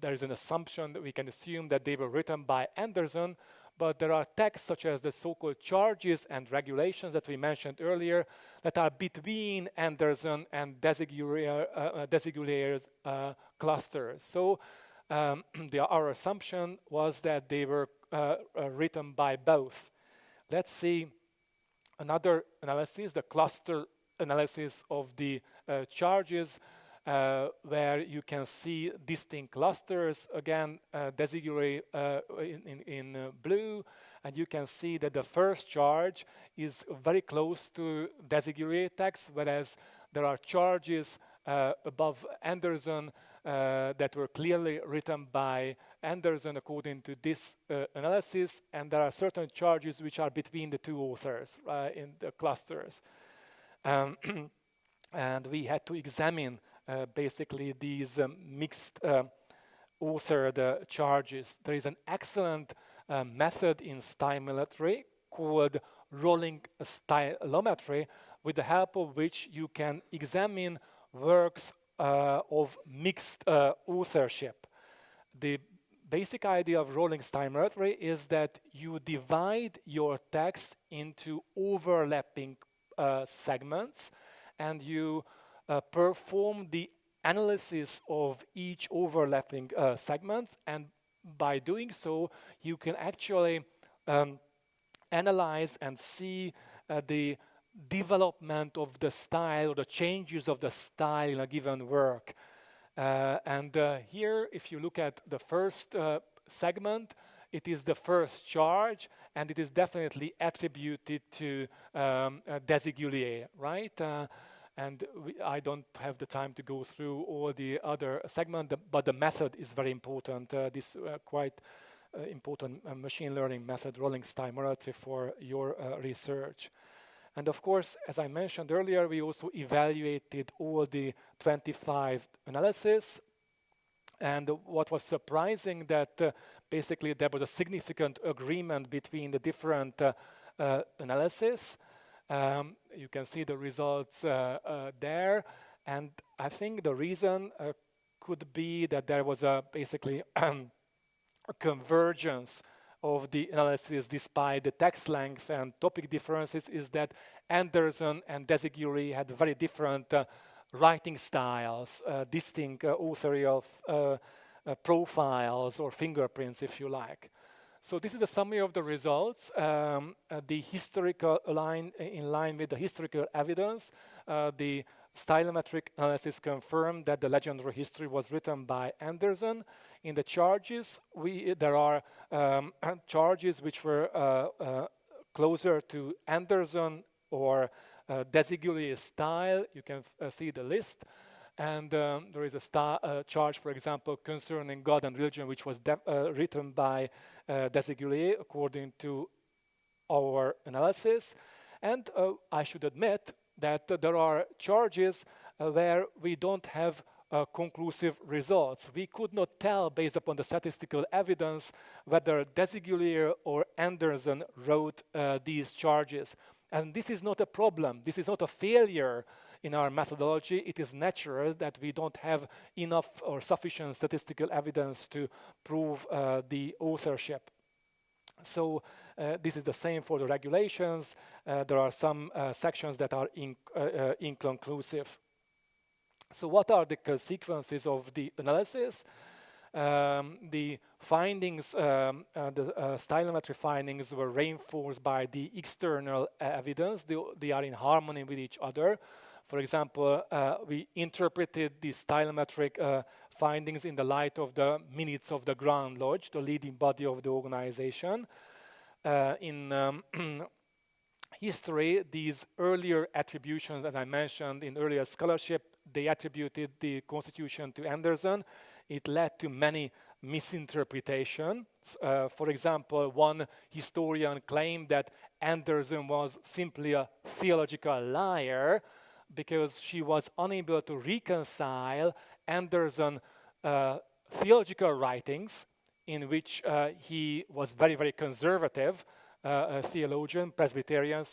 is an assumption that we can assume that they were written by Anderson, but there are texts such as the so-called charges and regulations that we mentioned earlier that are between Anderson and Desigurier's clusters. So our assumption was that they were written by both. Let's see another analysis, the cluster analysis of the charges, where you can see distinct clusters, again Desigurier in blue, and you can see that the first charge is very close to Desigurier text, whereas there are charges above Anderson that were clearly written by Anderson according to this analysis, and there are certain charges which are between the two authors in the clusters. And we had to examine basically these mixed authored charges. There is an excellent method in stylometry called rolling stylometry, with the help of which you can examine works of mixed authorship. The basic idea of rolling stylometry is that you divide your text into overlapping segments, and you perform the analysis of each overlapping segments, and by doing so you can actually analyze and see the development of the style or the changes of the style in a given work. And here, if you look at the first segment, it is the first charge, and it is definitely attributed to Desigurier, right? And I don't have the time to go through all the other segments, but the method is very important. This quite important machine learning method, rolling stylometry, for your research. And of course, as I mentioned earlier, we also evaluated all the 25 analyses. And what was surprising that basically there was a significant agreement between the different analyses. You can see the results there. And I think the reason could be that there was basically a convergence of the analysis despite the text length and topic differences, is that Anderson and Desigurier had very different writing styles, distinct authorial profiles or fingerprints, if you like. So this is a summary of the results. The historical in line with the historical evidence, the stylometric analysis confirmed that the legendary history was written by Anderson. In the charges, there are charges which were closer to Anderson or Desigulier's style. You can see the list. And there is a charge, for example, concerning God and religion, which was written by Desigullier according to our analysis. And I should admit that there are charges where we don't have conclusive results. We could not tell, based upon the statistical evidence, whether Desigullier or Anderson wrote these charges. And this is not a problem. This is not a failure in our methodology. It is natural that we don't have enough or sufficient statistical evidence to prove the authorship. So this is the same for the regulations. There are some sections that are inconclusive. So what are the consequences of the analysis? The findings, the stylometry findings were reinforced by the external evidence. They are in harmony with each other. For example, we interpreted the stylometric findings in the light of the minutes of the Grand Lodge, the leading body of the organization. In history, these earlier attributions, as I mentioned in earlier scholarship, they attributed the Constitution to Anderson. It led to many misinterpretations. For example, one historian claimed that Anderson was simply a theological liar because she was unable to reconcile Anderson's theological writings, in which he was very, very conservative theologian, Presbyterian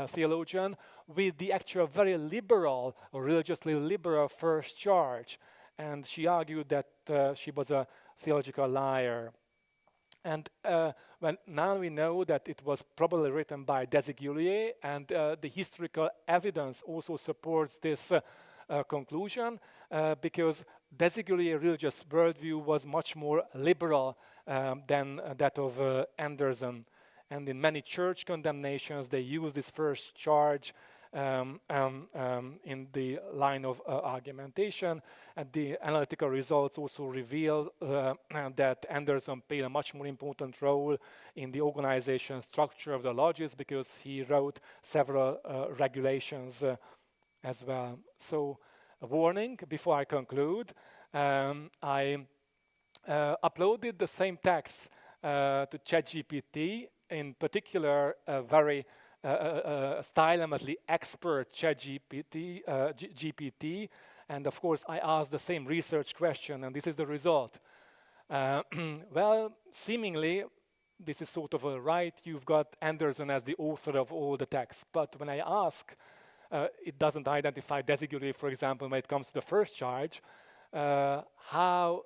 theologian, with the actual very liberal or religiously liberal first charge. And she argued that she was a theological liar. And now we know that it was probably written by Desigullier, and the historical evidence also supports this conclusion because Desigullier religious worldview was much more liberal than that of Anderson. And in many church condemnations, they use this first charge in the line of argumentation. And the analytical results also reveal that Anderson played a much more important role in the organization structure of the lodges because he wrote several regulations as well. So, a warning before I conclude. I uploaded the same text to ChatGPT, in particular a very stylometry expert GPT, and of course I asked the same research question, and this is the result. Well, seemingly this is sort of a right, you've got Anderson as the author of all the texts, but when I ask, it doesn't identify Desigullier, for example, when it comes to the first charge, how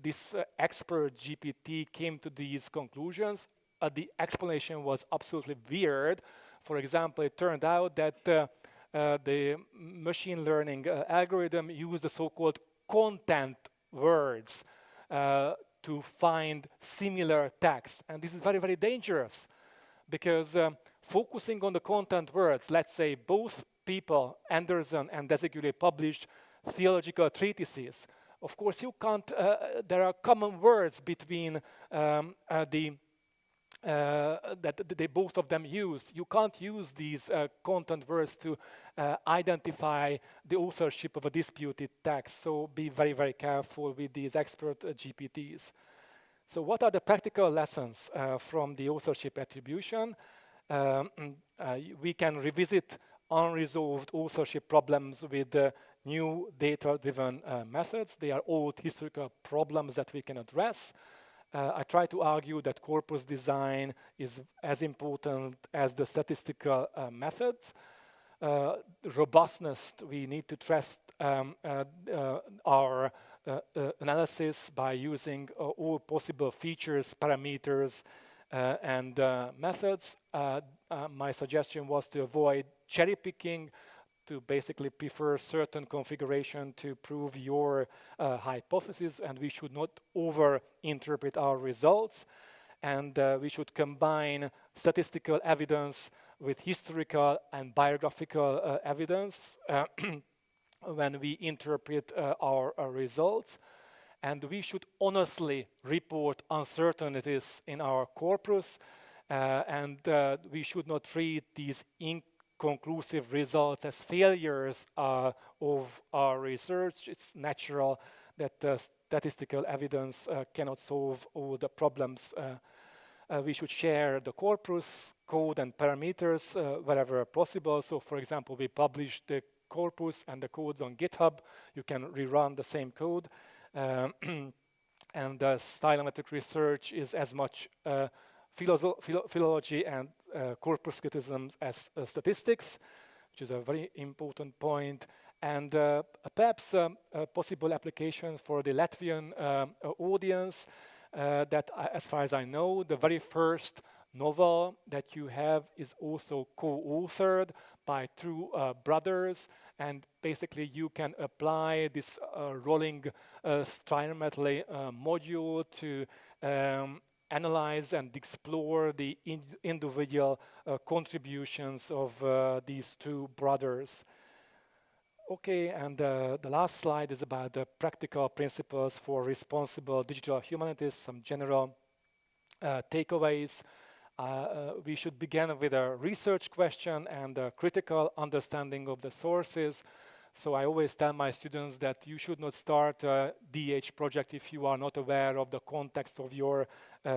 this expert GPT came to these conclusions. The explanation was absolutely weird. For example, it turned out that the machine learning algorithm used the so-called content words to find similar text. And this is very, very dangerous because focusing on the content words, let's say both people, Anderson and Desigullier, published theological treatises. Of course, you can't, there are common words between that they both of them used. You can't use these content words to identify the authorship of a disputed text. So be very, very careful with these expert GPTs. So what are the practical lessons from the authorship attribution? We can revisit unresolved authorship problems with new data-driven methods. They are old historical problems that we can address. I try to argue that corpus design is as important as the statistical methods. Robustness, we need to trust our analysis by using all possible features, parameters, and methods. My suggestion was to avoid cherry picking, to basically prefer certain configuration to prove your hypothesis, and we should not over-interpret our results. and we should combine statistical evidence with historical and biographical evidence when we interpret our results. And we should honestly report uncertainties in our corpus, and we should not treat these inconclusive results as failures of our research. It's natural that statistical evidence cannot solve all the problems. We should share the corpus, code, and parameters wherever possible. So, for example, we publish the corpus and the codes on GitHub. You can rerun the same code. And stylometric research is as much philology and corpus criticism as statistics, which is a very important point. And perhaps a possible application for the Latvian audience that, as far as I know, the very first novel that you have is also co-authored by two brothers, and basically you can apply this rolling stylometry module to analyze and explore the individual contributions of these two brothers. Okay, and the last slide is about the practical principles for responsible digital humanities, some general takeaways. We should begin with a research question and a critical understanding of the sources. So I always tell my students that you should not start a DH project if you are not aware of the context of your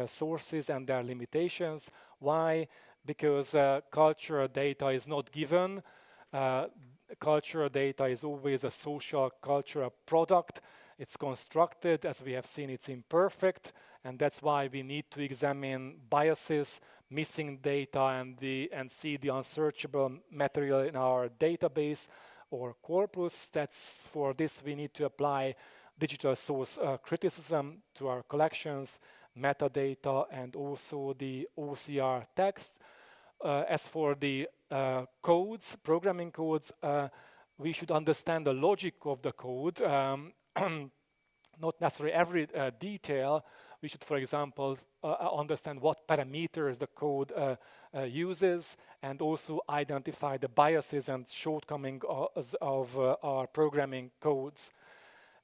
sources and their limitations. Why? Because cultural data is not given. Cultural data is always a social cultural product. It's constructed, as we have seen, it's imperfect, and that's why we need to examine biases, missing data, and see the unsearchable material in our database or corpus. That's for this we need to apply digital source criticism to our collections, metadata, and also the OCR text. As for the codes, programming codes, we should understand the logic of the code, not necessarily every detail. We should, for example, understand what parameters the code uses, and also identify the biases and shortcomings of our programming codes.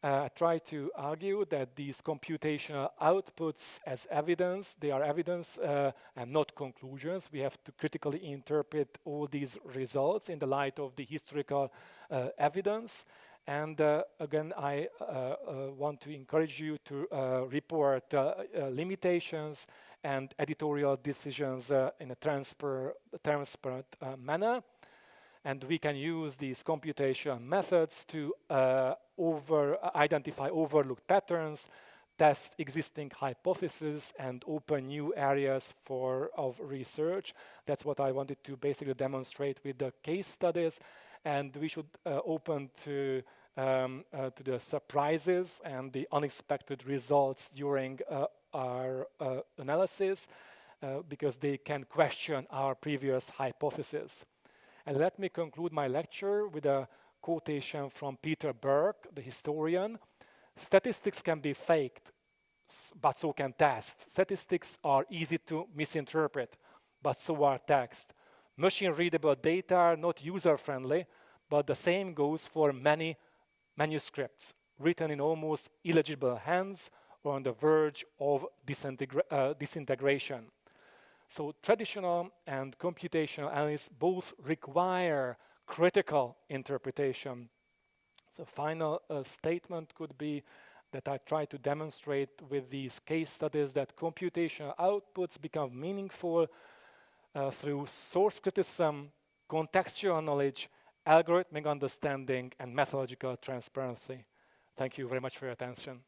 I try to argue that these computational outputs as evidence, they are evidence and not conclusions. We have to critically interpret all these results in the light of the historical evidence. And again, I want to encourage you to report limitations and editorial decisions in a transparent manner. And we can use these computational methods to identify overlooked patterns, test existing hypotheses, and open new areas of research. That's what I wanted to basically demonstrate with the case studies. And we should open to the surprises and the unexpected results during our analysis, because they can question our previous hypothesis. And let me conclude my lecture with a quotation from Peter Burke, the historian. Statistics can be faked, but so can tests. Statistics are easy to misinterpret, but so are text. Machine-readable data are not user-friendly, but the same goes for many manuscripts written in almost illegible hands or on the verge of disintegration. So traditional and computational analysis both require critical interpretation. So final statement could be that I try to demonstrate with these case studies that computational outputs become meaningful through source criticism, contextual knowledge, algorithmic understanding, and methodological transparency. Thank you very much for your attention.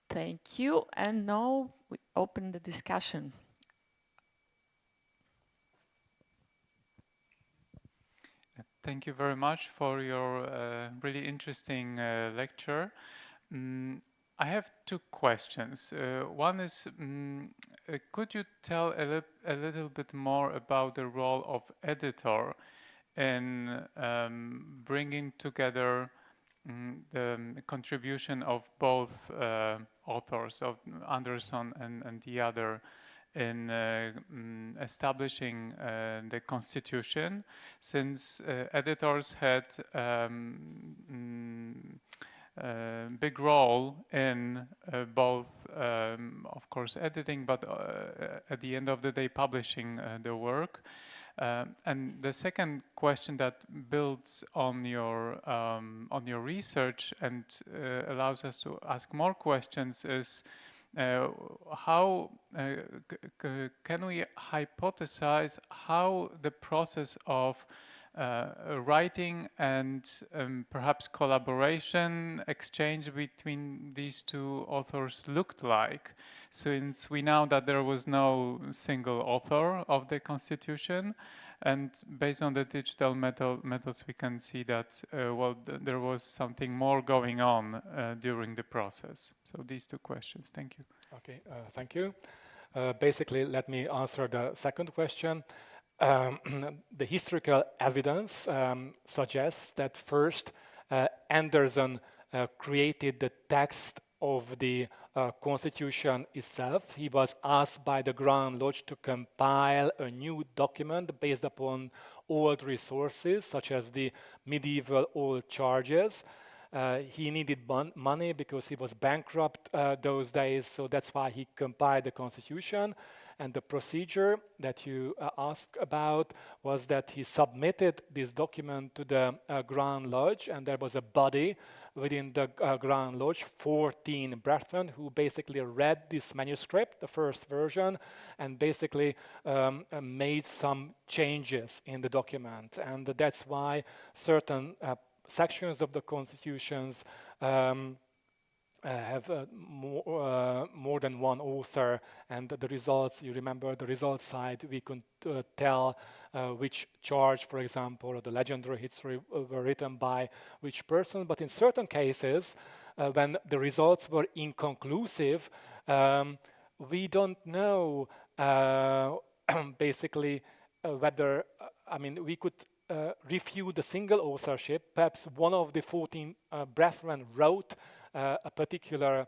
Thank you. And now we open the discussion. Thank you very much for your really interesting lecture. I have two questions. One is, could you tell a little bit more about the role of editor in bringing together the contribution of both authors, of Anderson and the other, in establishing the constitution, since editors had big role in both, of course, editing, but at the end of the day, publishing the work. And the second question that builds on your research and allows us to ask more questions is, how can we hypothesize how the process of writing and perhaps collaboration, exchange between these two authors looked like, since we know that there was no single author of the Constitution, and based on the digital methods we can see that there was something more going on during the process. So these two questions. Thank you. Okay, thank you. Basically, let me answer the second question. The historical evidence suggests that first Anderson created the text of the Constitution itself. He was asked by the Grand Lodge to compile a new document based upon old resources, such as the medieval old charges. He needed money because he was bankrupt those days, so that's why he compiled the Constitution. And the procedure that you asked about was that he submitted this document to the Grand Lodge, and there was a body within the Grand Lodge, 14 brethren, who basically read this manuscript, the first version, and basically made some changes in the document. And that's why certain sections of the constitutions have more than one author, and the results, you remember the results side, we could tell which charge, for example, or the legendary history were written by which person. But in certain cases, when the results were inconclusive, we don't know basically whether, we could refute the single authorship. Perhaps one of the 14 brethren wrote a particular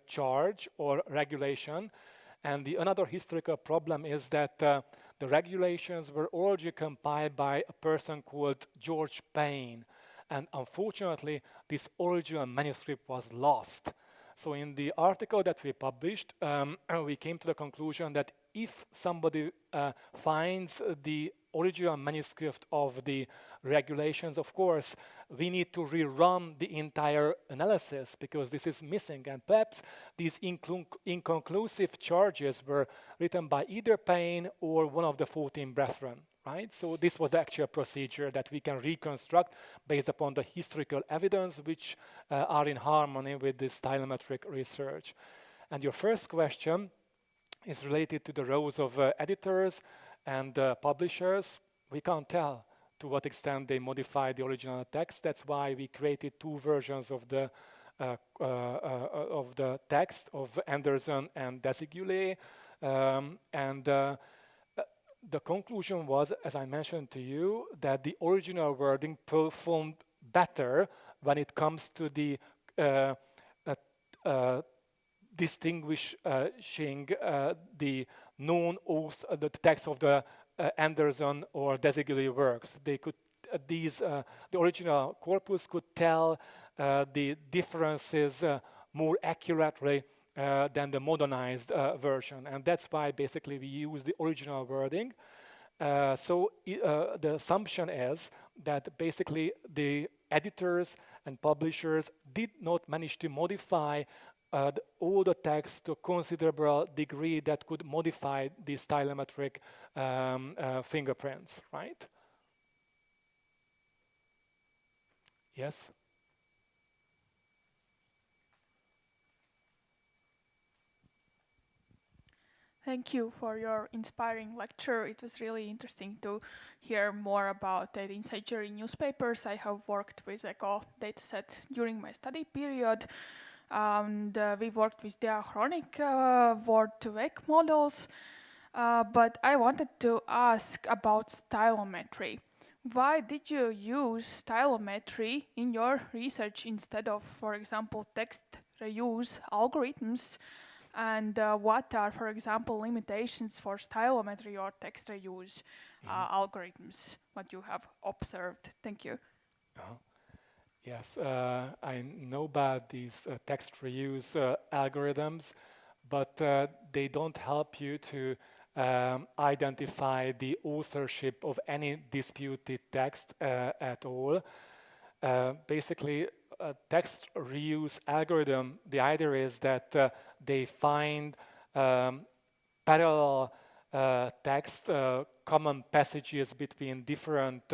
charge or regulation. And another historical problem is that the regulations were originally compiled by a person called George Payne. And unfortunately, this original manuscript was lost. So in the article that we published, we came to the conclusion that if somebody finds the original manuscript of the regulations, of course, we need to rerun the entire analysis because this is missing. And perhaps these inconclusive charges were written by either Payne or one of the 14 brethren, right? So this was the actual procedure that we can reconstruct based upon the historical evidence, which are in harmony with this stylometric research. And your first question is related to the roles of editors and publishers. We can't tell to what extent they modify the original text. That's why we created two versions of the text of Anderson and Desigulé. The conclusion was, as I mentioned to you, that the original wording performed better when it comes to the distinguishing the known author, the text of the Anderson or Desigulé works. They could the original corpus could tell the differences more accurately than the modernized version, and that's why basically we use the original wording. So the assumption is that basically the editors and publishers did not manage to modify all the text to a considerable degree that could modify the stylometric fingerprints, right? Yes? Thank you for your inspiring lecture. It was really interesting to hear more about the 18th century newspapers. I have worked with ECO dataset during my study period. And we worked with diachronic word-to-vec models. But I wanted to ask about stylometry. Why did you use stylometry in your research instead of, for example, text reuse algorithms? And what are, for example, limitations for stylometry or text reuse algorithms, what you have observed? Thank you. Yes, I know about these text reuse algorithms, but they don't help you to identify the authorship of any disputed text at all. Basically, a text reuse algorithm, the idea is that they find parallel text, common passages between different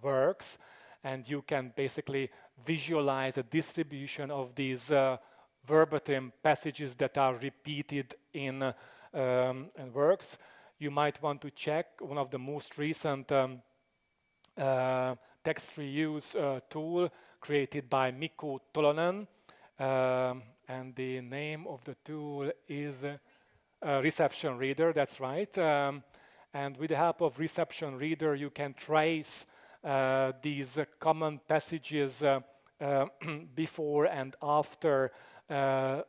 works, and you can basically visualize a distribution of these verbatim passages that are repeated in works. You might want to check one of the most recent text reuse tool created by Mikko Tolonen, and the name of the tool is Reception Reader, that's right. And with the help of Reception Reader, you can trace these common passages before and after a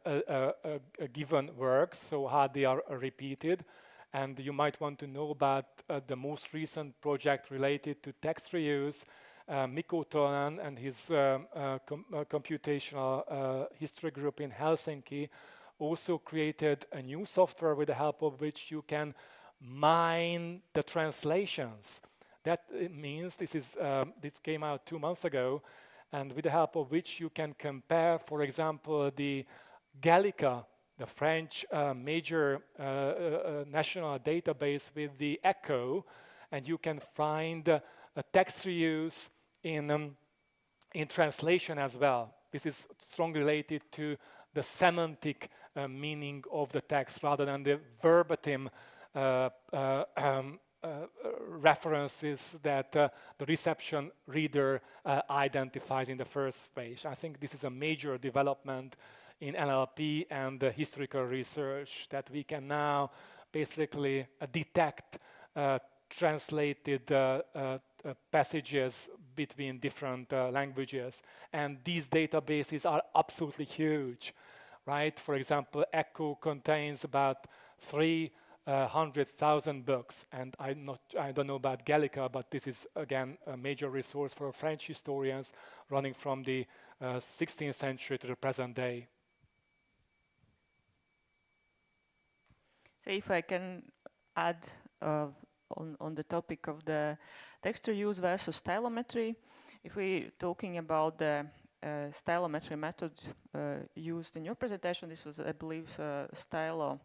given work, so how they are repeated. And you might want to know about the most recent project related to text reuse. Mikko Tolonen and his computational history group in Helsinki also created a new software with the help of which you can mine the translations. That means this came out 2 months ago, and with the help of which you can compare, for example, the Gallica, the French major national database, with the ECHO, and you can find a text reuse in translation as well. This is strongly related to the semantic meaning of the text rather than the verbatim references that the reception reader identifies in the first page. I think this is a major development in NLP and historical research, that we can now basically detect translated passages between different languages. And these databases are absolutely huge, right? For example, ECHO contains about 300,000 books, and I don't know about Gallica, but this is again a major resource for French historians running from the 16th century to the present day. So if I can add on the topic of the text reuse versus stylometry, if we're talking about the stylometry method used in your presentation, this was, I believe, stylo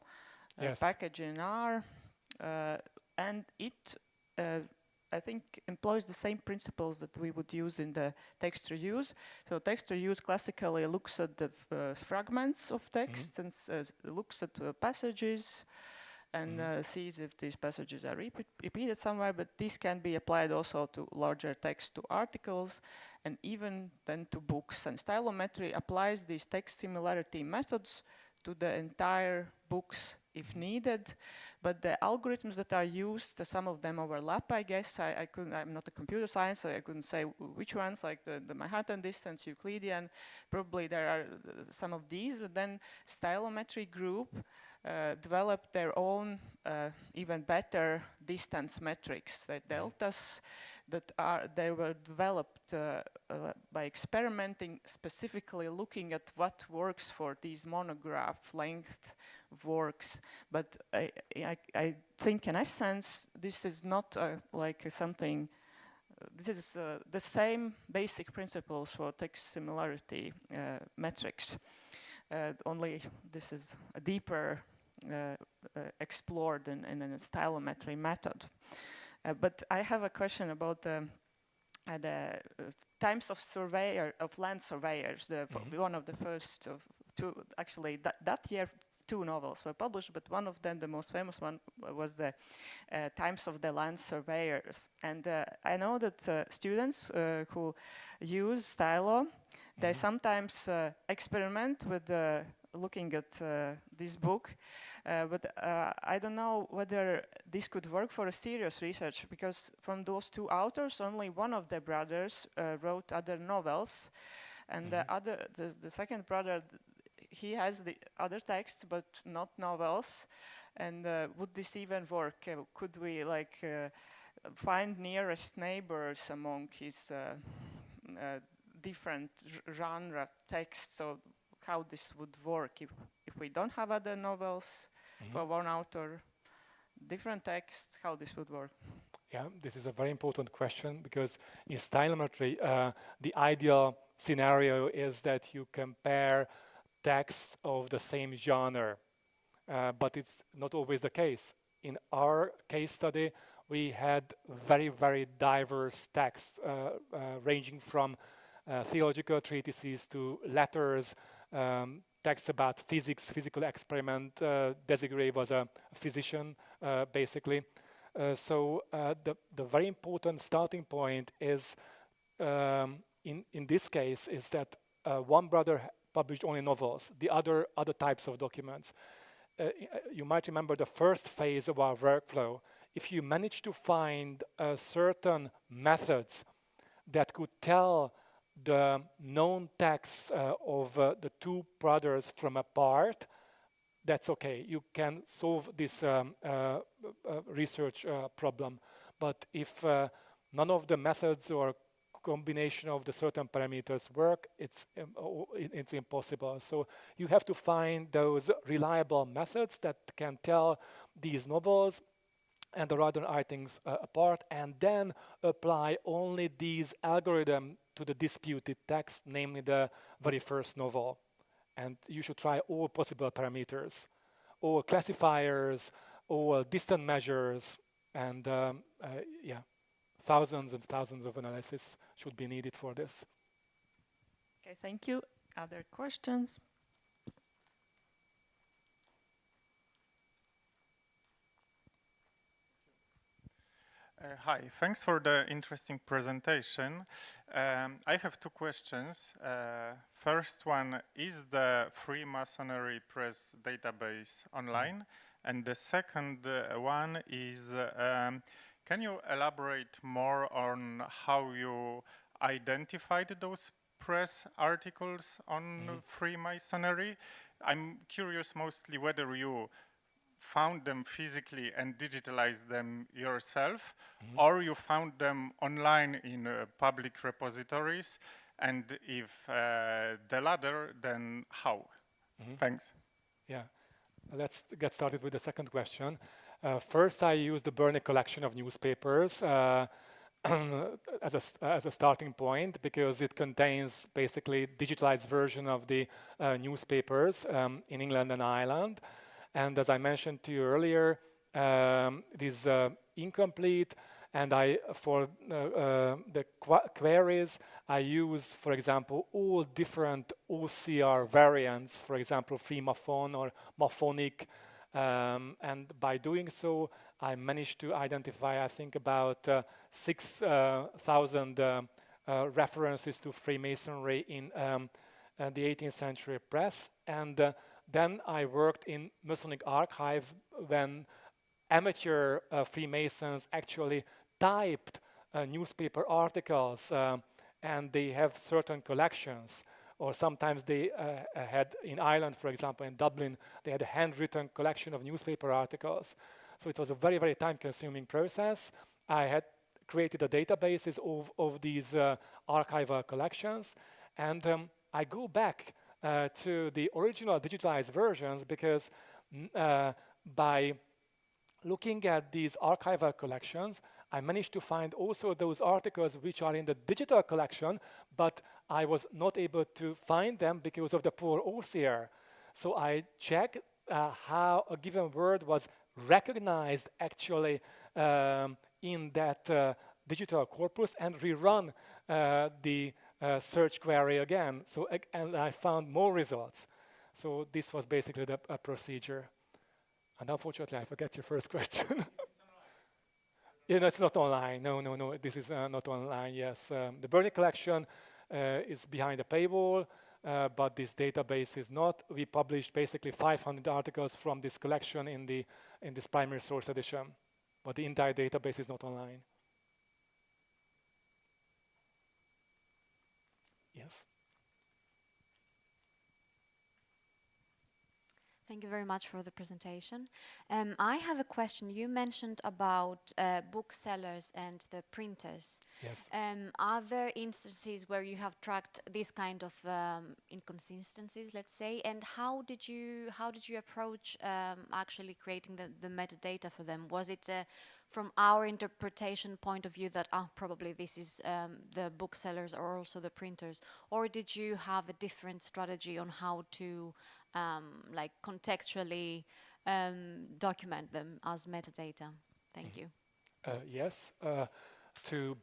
Yes. package in R, and it, I think, employs the same principles that we would use in the text reuse. So text reuse classically looks at the fragments of text and looks at passages and sees if these passages are repeated somewhere, but this can be applied also to larger text, to articles, and even then to books. And stylometry applies these text similarity methods to the entire books if needed, but the algorithms that are used, some of them overlap, I guess. I'm not a computer science, so I couldn't say which ones, like the Manhattan distance, Euclidean, probably there are some of these, but then stylometry group developed their own even better distance metrics, the deltas, that they were developed by experimenting, specifically looking at what works for these monograph length works. But I think in essence this is not like something, this is the same basic principles for text similarity metrics, only this is a deeper explored in a stylometry method. But I have a question about the times of land surveyors. One of the first of two, actually that year, 2 novels were published, but one of them, the most famous one, was the Times of the Land Surveyors. And I know that students who use Stylo, they sometimes experiment with the looking at this book, but I don't know whether this could work for a serious research, because from those two authors, only one of the brothers wrote other novels, and the second brother, he has the other texts but not novels. And would this even work? Could we find nearest neighbors among his different genre texts? So how this would work if we don't have other novels for one author, different texts, how this would work? Yeah, this is a very important question, because in stylometry, the ideal scenario is that you compare texts of the same genre, but it's not always the case. In our case study, we had very, very diverse texts, ranging from theological treatises to letters, texts about physics, physical experiment. Desiree was a physician, basically. So the very important starting point is, in this case, is that one brother published only novels, the other types of documents. You might remember the first phase of our workflow. If you manage to find certain methods that could tell the known texts of the two brothers from apart, that's okay. You can solve this research problem. But if none of the methods or combination of the certain parameters work, it's impossible. So you have to find those reliable methods that can tell these novels and the other writings apart, and then apply only these algorithms to the disputed text, namely the very first novel. And you should try all possible parameters, all classifiers, all distant measures, and yeah, thousands and thousands of analysis should be needed for this. Okay, thank you. Other questions? Hi, thanks for the interesting presentation. I have two questions. First one, is the Freemasonry Press database online? And the second one is, can you elaborate more on how you identified those press articles on Freemasonry? I'm curious mostly whether you found them physically and digitalized them yourself, or you found them online in public repositories, and if the latter, then how? Thanks. Yeah, let's get started with the second question. First, I used the Burney collection of newspapers as a starting point, because it contains basically digitalized version of the newspapers in England and Ireland. And as I mentioned to you earlier, it is incomplete, and for the queries, I use, for example, all different OCR variants, for example, Freemaphon or Masonic, and by doing so, I managed to identify, I think, about 6,000 references to Freemasonry in the 18th century press. And then I worked in Masonic archives when amateur Freemasons actually typed newspaper articles, and they have certain collections. Or sometimes they had, in Ireland, for example, in Dublin, they had a handwritten collection of newspaper articles. So it was a very, very time-consuming process. I had created a databases of these archival collections, and I go back to the original digitalized versions, because by looking at these archival collections, I managed to find also those articles which are in the digital collection, but I was not able to find them because of the poor OCR. So I checked how a given word was recognized actually in that digital corpus, and rerun the search query again. So and I found more results. So this was basically the procedure. And unfortunately, I forget your first question. Yeah, no, it's not online. No, this is not online. Yes, the Burney collection is behind a paywall. but this database is not. We published basically 500 articles from this collection in this primary source edition, but the entire database is not online. Yes. Thank you very much for the presentation. I have a question. You mentioned about booksellers and the printers. Yes. Are there instances where you have tracked this kind of inconsistencies, let's say, and how did you approach actually creating the metadata for them? Was it from our interpretation point of view that probably this is the booksellers or also the printers, or did you have a different strategy on how to like contextually document them as metadata? Thank you. Yes, to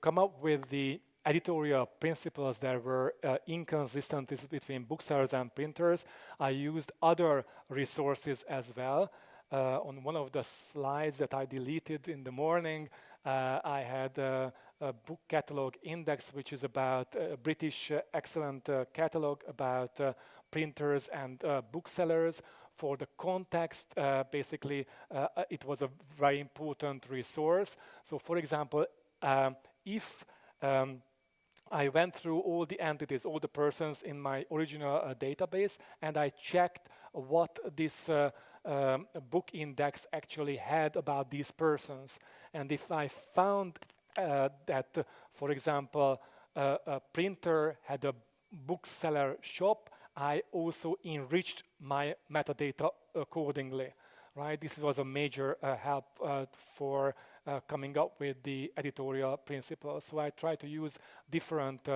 come up with the editorial principles, there were inconsistencies between booksellers and printers. I used other resources as well. On one of the slides that I deleted in the morning, I had a book catalog index, which is about a British excellent catalog about printers and booksellers. For the context, it was a very important resource. So, for example, if I went through all the entities, all the persons in my original database, and I checked what this book index actually had about these persons. And if I found that, for example, a printer had a bookseller shop, I also enriched my metadata accordingly, right? This was a major help for coming up with the editorial principles. So I tried to use different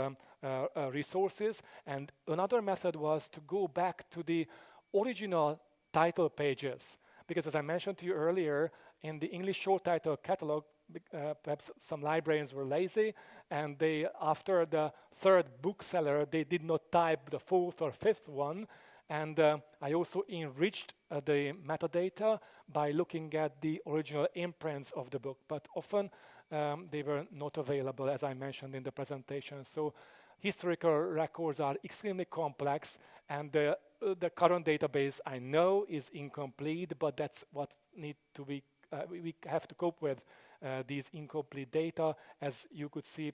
resources. And another method was to go back to the original title pages. Because as I mentioned to you earlier, in the English short title catalog, perhaps some librarians were lazy, and they, after the third bookseller, they did not type the fourth or fifth one. And I also enriched the metadata by looking at the original imprints of the book, but often they were not available, as I mentioned in the presentation. So historical records are extremely complex, and the current database I know is incomplete, but that's what need to be, we have to cope with these incomplete data. As you could see,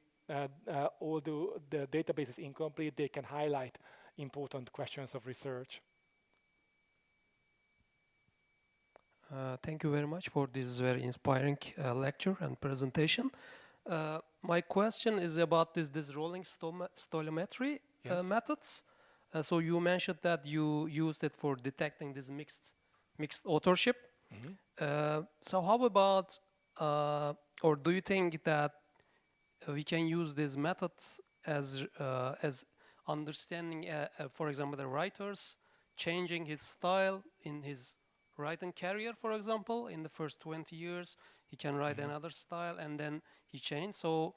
although the database is incomplete, they can highlight important questions of research. Thank you very much for this very inspiring lecture and presentation. My question is about this rolling stoichiometry methods. So you mentioned that you used it for detecting this mixed authorship. Mm-hmm. So how about, or do you think that we can use these methods as understanding, for example, the writers changing his style in his writing career, for example, in the first 20 years, he can write another style and then he changed. So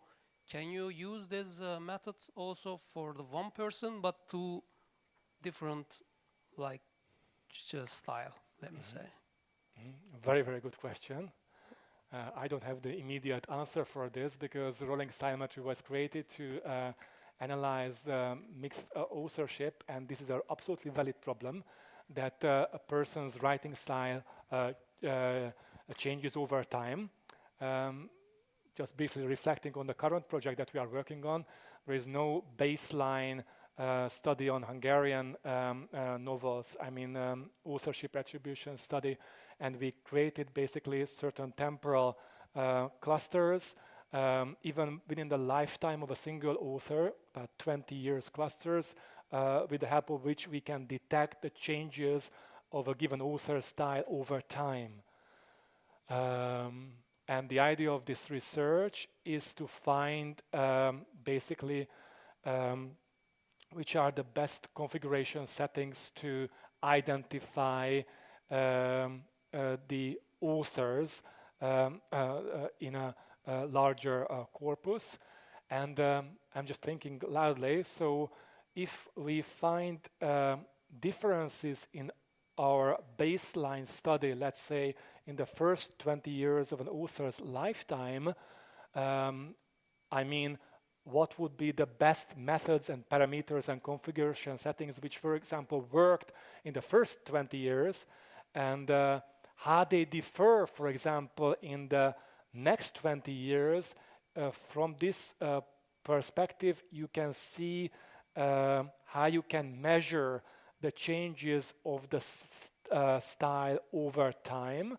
can you use these methods also for the one person, but two different, like, just style, let me say? Very, very good question. I don't have the immediate answer for this because rolling stoichiometry was created to analyze mixed authorship, and this is an absolutely valid problem that a person's writing style changes over time. Just briefly reflecting on the current project that we are working on, there is no baseline study on Hungarian novels, authorship attribution study, and we created basically certain temporal clusters, even within the lifetime of a single author, about 20 years clusters, with the help of which we can detect the changes of a given author's style over time. And the idea of this research is to find which are the best configuration settings to identify the authors in a larger corpus. And I'm just thinking loudly, so if we find differences in our baseline study, let's say in the first 20 years of an author's lifetime, what would be the best methods and parameters and configuration settings which, for example, worked in the first 20 years, and how they differ, for example, in the next 20 years. From this perspective, you can see how you can measure the changes of the style over time,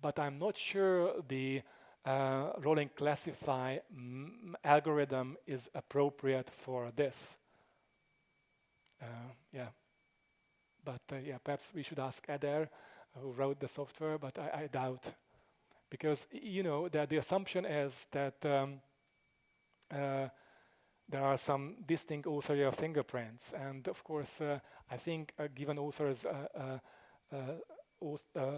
but I'm not sure the rolling classify algorithm is appropriate for this. Yeah, but yeah, perhaps we should ask Eder, who wrote the software, but I doubt, because you know that the assumption is that there are some distinct authorial fingerprints, and of course, I think given authors'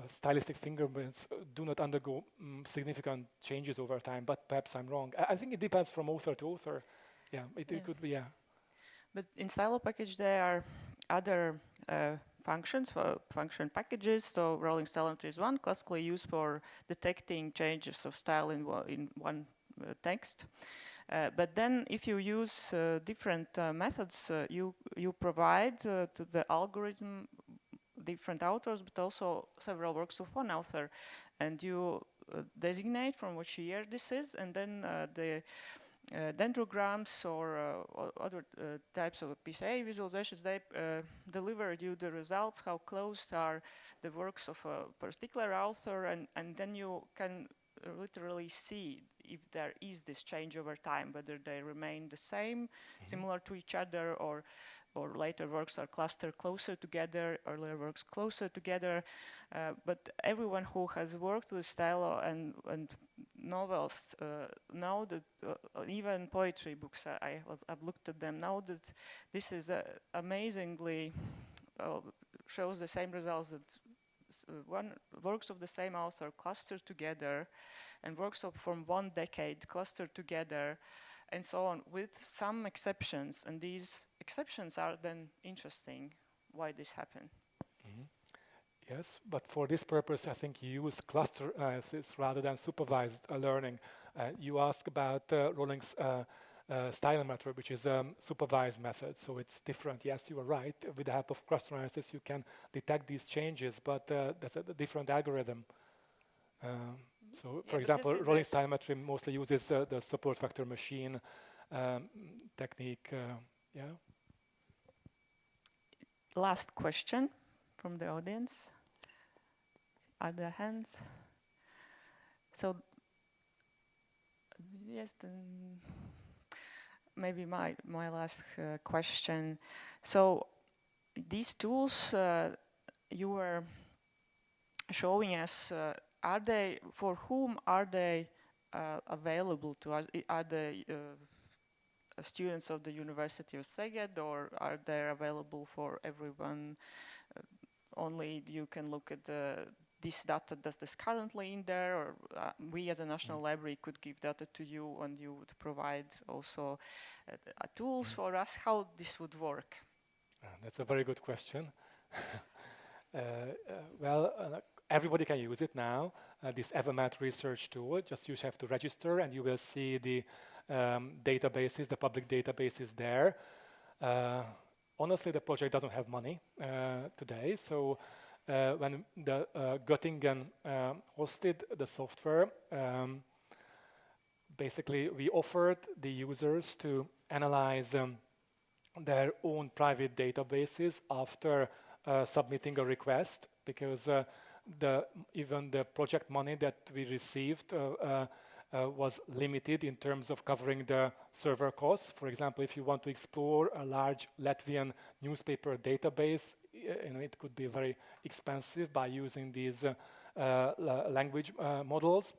stylistic fingerprints do not undergo significant changes over time, but perhaps I'm wrong. I think it depends from author to author. Yeah, it could be, yeah. But in Stylo package, there are other functions, for function packages. So rolling stylometry is one, classically used for detecting changes of style in one text. But then if you use different methods, you provide to the algorithm different authors, but also several works of one author, and you designate from which year this is, and then the dendrograms or other types of PCA visualizations, they deliver you the results, how close are the works of a particular author, and then you can literally see if there is this change over time, whether they remain the same, similar to each other, or later works are clustered closer together, earlier works closer together. But everyone who has worked with Stylo and novels know that even poetry books, I've looked at them, know that this is amazingly shows the same results, that works of the same author clustered together, and works from one decade clustered together, and so on, with some exceptions. And these exceptions are then interesting, why this happened. Yes, but for this purpose, I think you use cluster analysis rather than supervised learning. You ask about rolling stylometry, which is a supervised method, so it's different. Yes, you are right. With the help of cluster analysis, you can detect these changes, but that's a different algorithm. So, for example, rolling stylometry mostly uses the support vector machine technique. Yeah. Last question from the audience. Are there hands? So, yes, then maybe my last question. So, these tools you were showing us, are they, for whom are they available to? Are they students of the University of Szeged, or are they available for everyone? Only you can look at this data that's currently in there, or we as a National Library could give data to you, and you would provide also tools for us. How this would work? That's a very good question. Everybody can use it now. This Evermat research tool, just you have to register, and you will see the databases, the public databases there. Honestly, the project doesn't have money today, so when the Göttingen hosted the software, basically we offered the users to analyze their own private databases after submitting a request, because even the project money that we received was limited in terms of covering the server costs. For example, if you want to explore a large Latvian newspaper database, it could be very expensive by using these language models.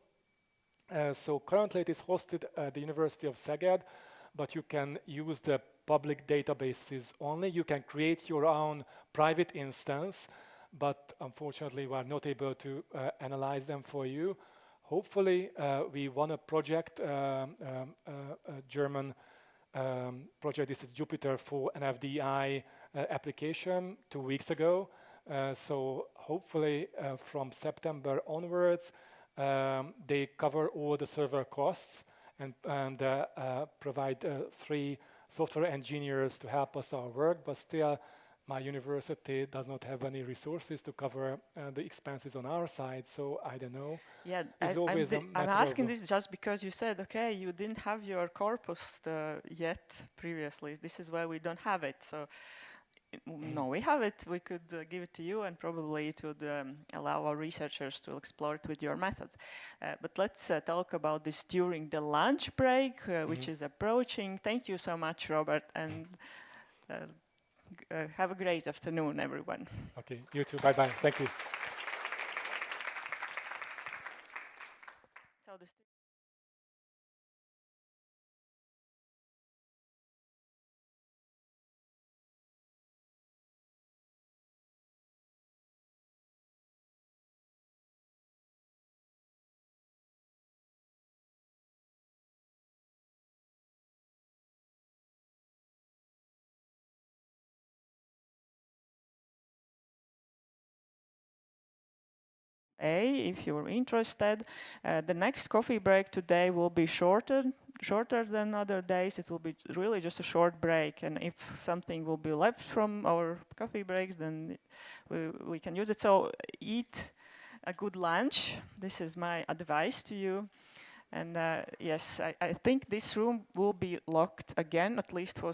So currently it is hosted at the University of Szeged, but you can use the public databases only. You can create your own private instance, but unfortunately we are not able to analyze them for you. Hopefully, we won a project, a German project. This is Jupyter for an FDI application 2 weeks ago. So hopefully, from September onwards, they cover all the server costs, and provide 3 software engineers to help us our work, but still my university does not have any resources to cover the expenses on our side, so I don't know. Yeah, I'm asking this just because you said, okay, you didn't have your corpus yet previously. This is why we don't have it. So, no, we have it. We could give it to you, and probably it would allow our researchers to explore it with your methods. But let's talk about this during the lunch break, which is approaching. Thank you so much, Robert, and have a great afternoon, everyone. Okay, you too. Bye-bye. Thank you. So if you're interested, the next coffee break today will be shorter than other days. It will be really just a short break, and if something will be left from our coffee breaks, then we can use it. So eat a good lunch. This is my advice to you. And yes, I think this room will be locked again, at least for